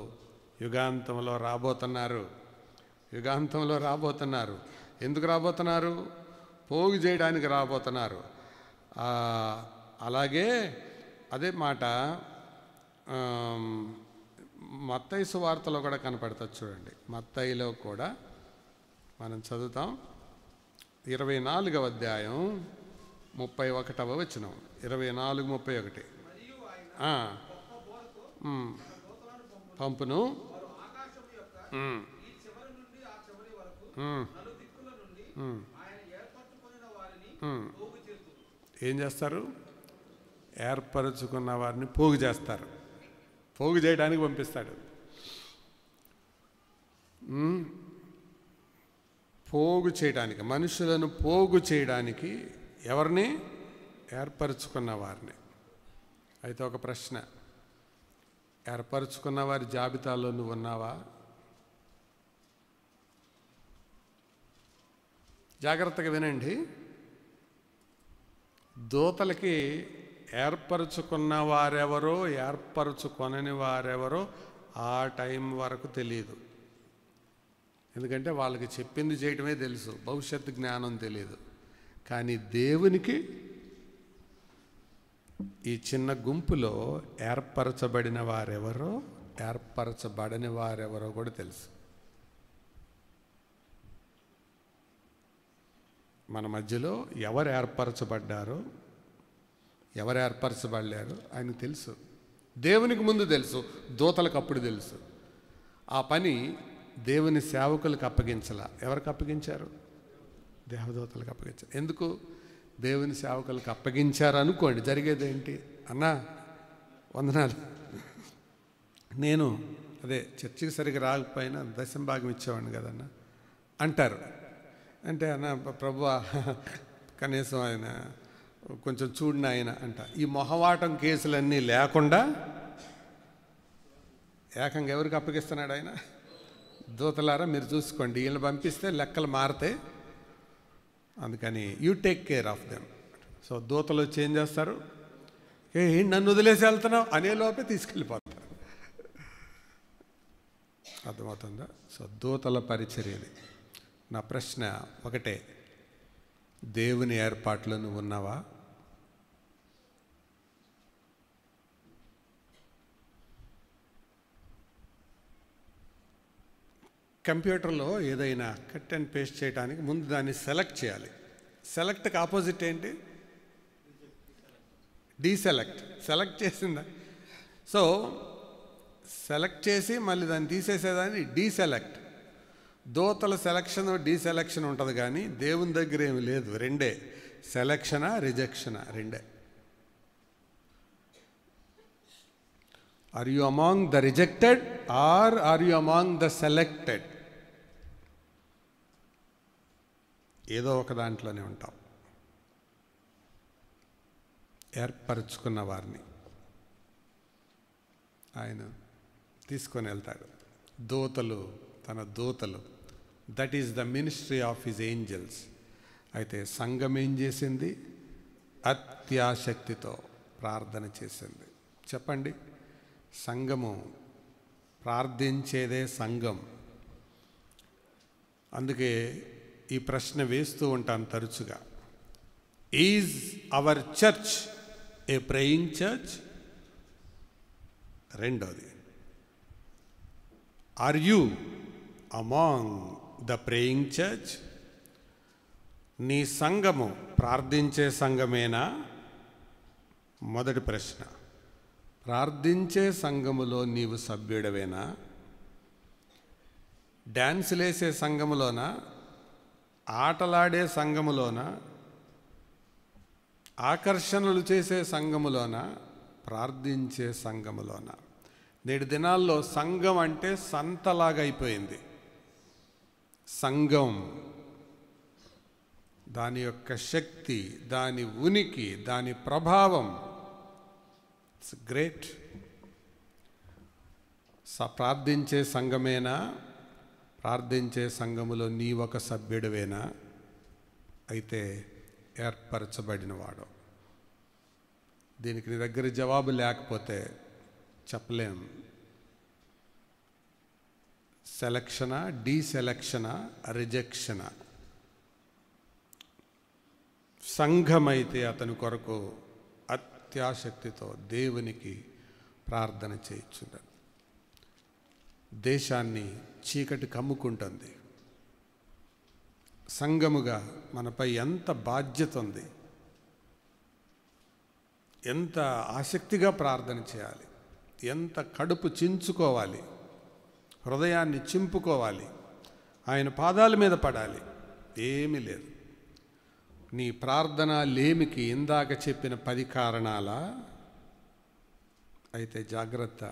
యుగాంతంలో రాబోతున్నారు. ఎందుకు రాబోతున్నారు? పోగు చేయడానికి రాబోతున్నారు. అలాగే అదే మాట మత్తయి సువార్తలో కూడా కనపడుతుంది. చూడండి, మత్తయిలో కూడా మనం చదువుతాం. 24వ అధ్యాయం 31వ వచనం. 24:31. పంపును. ఏం చేస్తారు? ఏర్పరచుకున్న వారిని పోగు చేస్తారు. పోగు చేయడానికి పంపిస్తాడు. పోగు చేయడానికి, మనుషులను పోగు చేయడానికి ఎవరిని? ఏర్పరచుకున్న వారిని. అయితే ఒక ప్రశ్న, ఏర్పరచుకున్న వారి జాబితాలో నువ్వు ఉన్నావా? జాగ్రత్తగా వినండి. దూతలకి ఏర్పరచుకున్న వారెవరో ఏర్పరచుకొనని వారెవరో ఆ టైం వరకు తెలియదు. ఎందుకంటే వాళ్ళకి చెప్పింది చేయటమే తెలుసు, భవిష్యత్తు జ్ఞానం తెలియదు. కానీ దేవునికి ఈ చిన్న గుంపులో ఏర్పరచబడిన వారెవరో ఏర్పరచబడని వారెవరో కూడా తెలుసు. మన మధ్యలో ఎవరు ఏర్పరచబడ్డారో ఎవరు ఏర్పరచబడలేరు ఆయనకు తెలుసు. దేవునికి ముందు తెలుసు, దూతలకు అప్పుడు తెలుసు. ఆ పని దేవుని సేవకులకు అప్పగించలా. ఎవరికి అప్పగించారు? దేవదూతలకు అప్పగించారు. ఎందుకు? దేవుని సేవకులకు అప్పగించారు అనుకోండి, జరిగేదేంటి? అన్నా వందనాలు, నేను అదే చర్చికి సరిగ్గా రాకపోయినా దశంభాగం ఇచ్చేవాడిని కదన్నా అంటారు. అంటే అన్న ప్రభువా కనీసం ఆయన కొంచెం చూడిన ఆయన అంట. ఈ మొహవాటం కేసులన్నీ లేకుండా ఏకంగా ఎవరికి అప్పగిస్తున్నాడు ఆయన? దూతలారా మీరు చూసుకోండి, వీళ్ళని పంపిస్తే లెక్కలు మారతాయి, అందుకని you take care of them. So దూతలు వచ్చి ఏం చేస్తారు? నన్ను వదిలేసి వెళ్తున్నావు అనే లోపే తీసుకెళ్ళిపోతారు. అర్థమవుతుందా? సో దూతల పరిచర్యది. నా ప్రశ్న ఒకటే, దేవుని ఏర్పాట్లో నువ్వు ఉన్నావా? కంప్యూటర్లో ఏదైనా కట్ అండ్ పేస్ట్ చేయడానికి ముందు దాన్ని సెలెక్ట్ చేయాలి. సెలెక్ట్కి ఆపోజిట్ ఏంటి? డీసెలెక్ట్. సెలెక్ట్ చేసిందా? సో సెలెక్ట్ చేసి మళ్ళీ దాన్ని తీసేసేదాన్ని డీసెలెక్ట్. దూతల సెలక్షన్ డీసెలెక్షన్ ఉంటుంది, కానీ దేవుని దగ్గర ఏమి లేదు. రెండే, సెలక్షనా రిజెక్షనా, రెండే. Are you among the rejected are you among the selected? ఏదో ఒక దాంట్లోనే ఉంటాం. ఏర్పరచుకున్న వారిని ఆయన తీసుకొని వెళ్తాడు. దూతలు, తన దూతలు, that is the ministry of his angels. అయితే సంఘం ఏం చేసింది? అత్యాసక్తితో ప్రార్థన చేసింది. చెప్పండి, సంఘము ప్రార్థించేదే సంఘం. అందుకే ఈ ప్రశ్న వేస్తూ ఉంటాను తరచుగా, is our church a praying church? రెండోది, are you among the praying church? నీ సంఘము ప్రార్థించే సంఘమేనా? మొదటి ప్రశ్న, ప్రార్థించే సంఘములో నీవు సభ్యుడవేనా? డ్యాన్సులేసే సంఘములోనా? ఆటలాడే సంఘములోనా? ఆకర్షణలు చేసే సంఘములోనా? ప్రార్థించే సంఘములోనా? నేటి దినాల్లో సంఘం అంటే సంతలాగా అయిపోయింది. సంఘం, దాని యొక్క శక్తి, దాని ఉనికి, దాని ప్రభావం, ఇట్స్ గ్రేట్. ప్రార్థించే సంఘమేనా? ప్రార్థించే సంఘములో నీ ఒక సభ్యుడివేనా? అయితే ఏర్పరచబడినవాడు. దీనికి నీ దగ్గర జవాబు లేకపోతే చెప్పలేం. సెలక్షనా, డీసెలక్షనా, రిజెక్షనా? సంఘమైతే అతని కొరకు అత్యాసక్తితో దేవునికి ప్రార్థన చేయించుండను. దేశాన్ని చీకటి కమ్ముకుంటుంది. సంఘముగా మనపై ఎంత బాధ్యత ఉంది, ఎంత ఆసక్తిగా ప్రార్థన చేయాలి, ఎంత కడుపు చించుకోవాలి, హృదయాన్ని చింపుకోవాలి, ఆయన పాదాల మీద పడాలి. ఏమీ లేదు. నీ ప్రార్థన లేమికి ఇందాక చెప్పిన 10 కారణాలా? అయితే జాగ్రత్త.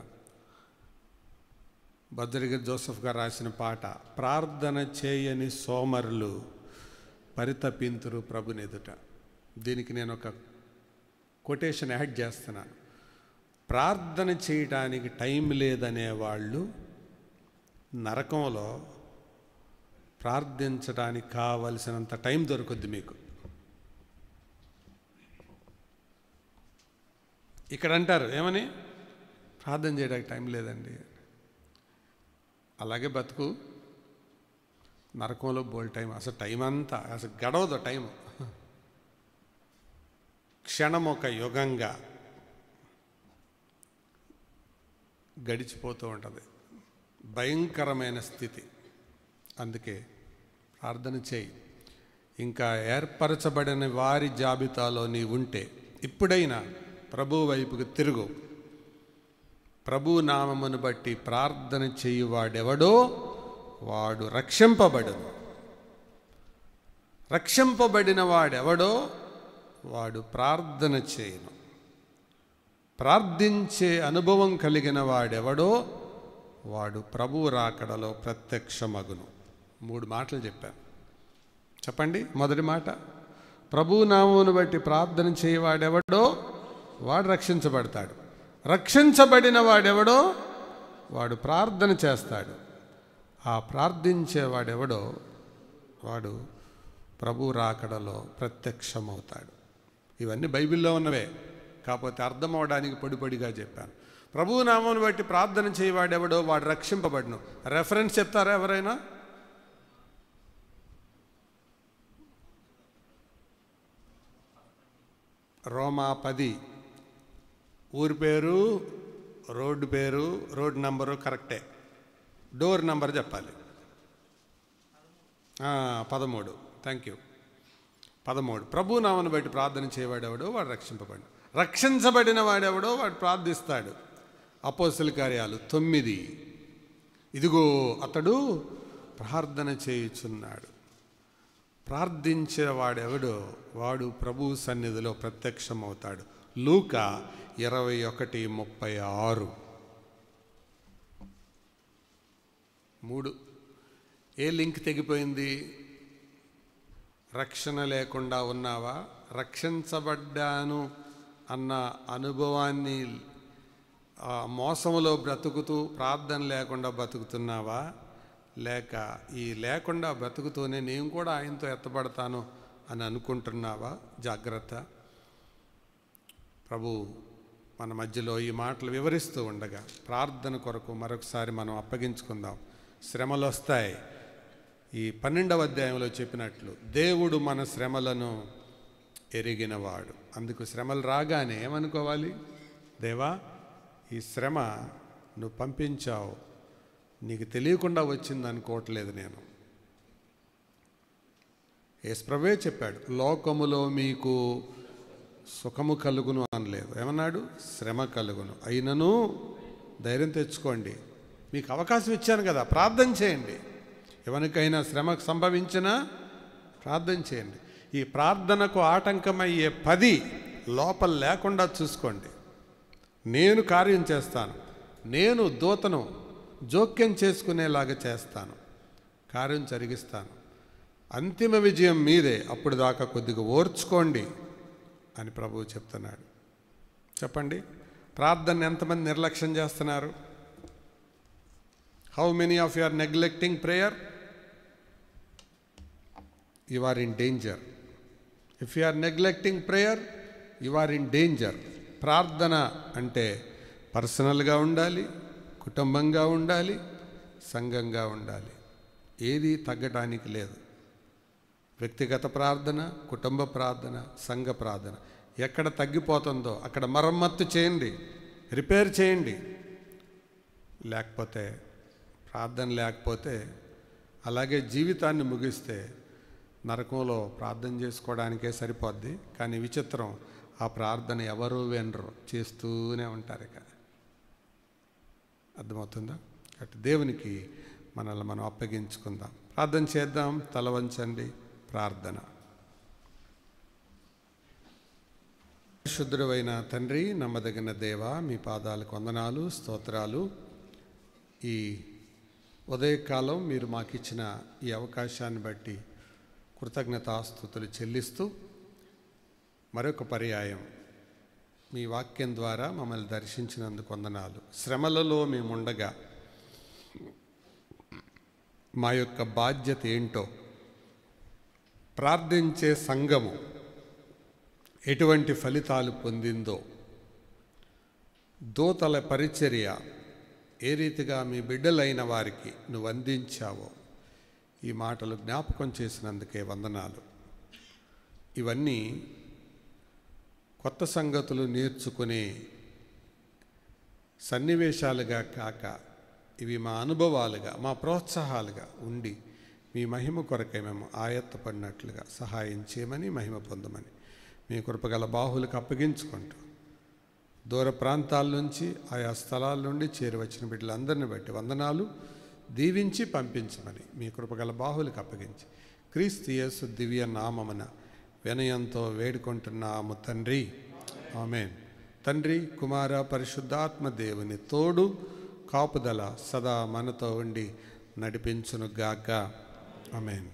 భద్రగిరి జోసెఫ్ గారు రాసిన పాట, ప్రార్థన చేయని సోమరులు పరితపింతురు ప్రభునెదుట. దీనికి నేను ఒక కొటేషన్ యాడ్ చేస్తున్నాను. ప్రార్థన చేయడానికి టైం లేదనే వాళ్ళు నరకంలో ప్రార్థించడానికి కావలసినంత టైం దొరుకుద్ది మీకు. ఇక్కడ అంటారు ఏమని? ప్రార్థన చేయడానికి టైం లేదండి. అలాగే బతుకు. నరకంలో బోల్ టైం, అసలు టైం అంతా అసలు గడవదు. టైం క్షణం ఒక యుగంగా గడిచిపోతూ ఉంటుంది. భయంకరమైన స్థితి. అందుకే ప్రార్థన చేయి. ఇంకా ఏర్పరచబడిన వారి జాబితాలో నీ ఉంటే ఇప్పుడైనా ప్రభు వైపుకు తిరుగు. ప్రభు నామమును బట్టి ప్రార్థన చేయువాడెవడో వాడు రక్షింపబడును. రక్షింపబడిన వాడెవడో వాడు ప్రార్థన చేయను. ప్రార్థించే అనుభవం కలిగిన వాడెవడో వాడు ప్రభువు రాకడలో ప్రత్యక్షమగును. 3 మాటలు చెప్పాను. చెప్పండి. మొదటి మాట, ప్రభు నామమును బట్టి ప్రార్థన చేయవాడెవడో వాడు రక్షించబడతాడు. రక్షించబడిన వాడెవడో వాడు ప్రార్థన చేస్తాడు. ఆ ప్రార్థించేవాడెవడో వాడు ప్రభు రాకడలో ప్రత్యక్షమవుతాడు. ఇవన్నీ బైబిల్లో ఉన్నవే, కాకపోతే అర్థం అవడానికి పొడిపొడిగా చెప్పాను. ప్రభు నామమును బట్టి ప్రార్థన చేయవాడెవడో వాడు రక్షింపబడును. రెఫరెన్స్ చెప్తారా ఎవరైనా? రోమా 10. ఊరి పేరు, రోడ్డు పేరు, రోడ్ నంబరు కరెక్టే, డోర్ నంబర్ చెప్పాలి. 13. Thank you. 13. ప్రభు నామమును బట్టి ప్రార్థన చేయవాడెవడో వాడు రక్షింపబడు. రక్షించబడిన వాడెవడో వాడు ప్రార్థిస్తాడు. అపోస్తలుల కార్యాలు 9. ఇదిగో అతడు ప్రార్థన చేయుచున్నాడు. ప్రార్థించేవాడెవడో వాడు ప్రభు సన్నిధిలో ప్రత్యక్షమవుతాడు. లూకా 21:36. 3. ఏ లింక్ తెగిపోయింది? రక్షణ లేకుండా ఉన్నావా? రక్షించబడ్డాను అన్న అనుభవాన్ని మోసములో బ్రతుకుతూ ప్రార్థన లేకుండా బ్రతుకుతున్నావా? లేక ఈ లేకుండా బ్రతుకుతూనే నేను కూడా ఆయనతో ఎత్తబడతాను అని అనుకుంటున్నావా? జాగ్రత్త. ప్రభు మన మధ్యలో ఈ మాటలు వివరిస్తూ ఉండగా ప్రార్థన కొరకు మరొకసారి మనం అప్పగించుకుందాం. శ్రమలు వస్తాయి. ఈ 12వ అధ్యాయంలో చెప్పినట్లు దేవుడు మన శ్రమలను ఎరిగినవాడు. అందుకు శ్రమలు రాగానే ఏమనుకోవాలి? దేవా, ఈ శ్రమ నువ్వు పంపించావు, నీకు తెలియకుండా వచ్చింది అనుకోవట్లేదు నేను. యేసు ప్రభువే చెప్పాడు, లోకములో మీకు సుఖము కలుగును అనలేదు, ఏమన్నాడు? శ్రమ కలుగును. అయినను ధైర్యం తెచ్చుకోండి, మీకు అవకాశం ఇచ్చాను కదా, ప్రార్థన చేయండి. ఎవరికైనా శ్రమ సంభవించినా ప్రార్థన చేయండి. ఈ ప్రార్థనకు ఆటంకమయ్యే 10 లోపల లేకుండా చూసుకోండి. నేను కార్యం చేస్తాను, నేను దూతను జోక్యం చేసుకునేలాగా చేస్తాను, కార్యం జరిగిస్తాను, అంతిమ విజయం మీదే, అప్పుడు దాకా కొద్దిగా ఓర్చుకోండి అని ప్రభువు చెప్తున్నాడు. చెప్పండి, ప్రార్థన ఎంతమంది నిర్లక్ష్యం చేస్తున్నారు? How many of you are neglecting prayer? You are in danger. If you are neglecting prayer, you are in danger. ప్రార్థన అంటే పర్సనల్గా ఉండాలి, కుటుంబంగా ఉండాలి, సంఘంగా ఉండాలి. ఏది తగ్గడానికి లేదు. వ్యక్తిగత ప్రార్థన, కుటుంబ ప్రార్థన, సంఘ ప్రార్థన. ఎక్కడ తగ్గిపోతుందో అక్కడ మరమ్మత్తు చేయండి, రిపేర్ చేయండి. లేకపోతే ప్రార్థన లేకపోతే అలాగే జీవితాన్ని ముగిస్తే నరకంలో ప్రార్థన చేసుకోవడానికే సరిపోద్ది. కానీ విచిత్రం, ఆ ప్రార్థన ఎవరు వినరు, చేస్తూనే ఉంటారు. ఇక అర్థమవుతుందా? అటు దేవునికి మనల్ని మనం అప్పగించుకుందాం, ప్రార్థన చేద్దాం. తల వంచండి, ప్రార్థన. శుద్ధుడైన తండ్రి, నమ్మదగిన దేవ, మీ పాదాలకు వందనాలు, స్తోత్రాలు. ఈ ఉదయకాలం మీరు మాకిచ్చిన ఈ అవకాశాన్ని బట్టి కృతజ్ఞతాస్తుతులు చెల్లిస్తూ, మరొక పర్యాయం మీ వాక్యం ద్వారా మమ్మల్ని దర్శించినందుకు వందనాలు. శ్రమలలో మేముండగా మా యొక్క బాధ్యత ఏంటో, ప్రార్థించే సంఘము ఎటువంటి ఫలితాలు పొందిందో, దూతల పరిచర్య ఏ రీతిగా మీ బిడ్డలైన వారికి నువ్వు అందించావో, ఈ మాటలు జ్ఞాపకం చేసినందుకే వందనాలు. ఇవన్నీ కొత్త సంగతులు నేర్చుకునే సన్నివేశాలుగా కాక, ఇవి మా అనుభవాలుగా, మా ప్రోత్సాహాలుగా ఉండి మీ మహిమ కొరకై మేము ఆయత్తపడినట్లుగా సహాయం చేయమని, మహిమ పొందమని మీ కృపగల బాహులకు అప్పగించుకుంటూ, దూర ప్రాంతాల నుంచి, ఆయా స్థలాల నుండి చేరువచ్చిన బిడ్డలందరిని బట్టి వందనాలు. దీవించి పంపించమని మీ కృపగల బాహులకు అప్పగించి, క్రీస్తు యేసు దివ్య నామమున వినయంతో వేడుకుంటున్నాము తండ్రి, ఆమేన్. తండ్రి, కుమార, పరిశుద్ధాత్మ దేవుని తోడు కాపుదల సదా మనతో ఉండి నడిపించునుగాక. ఆమేన్.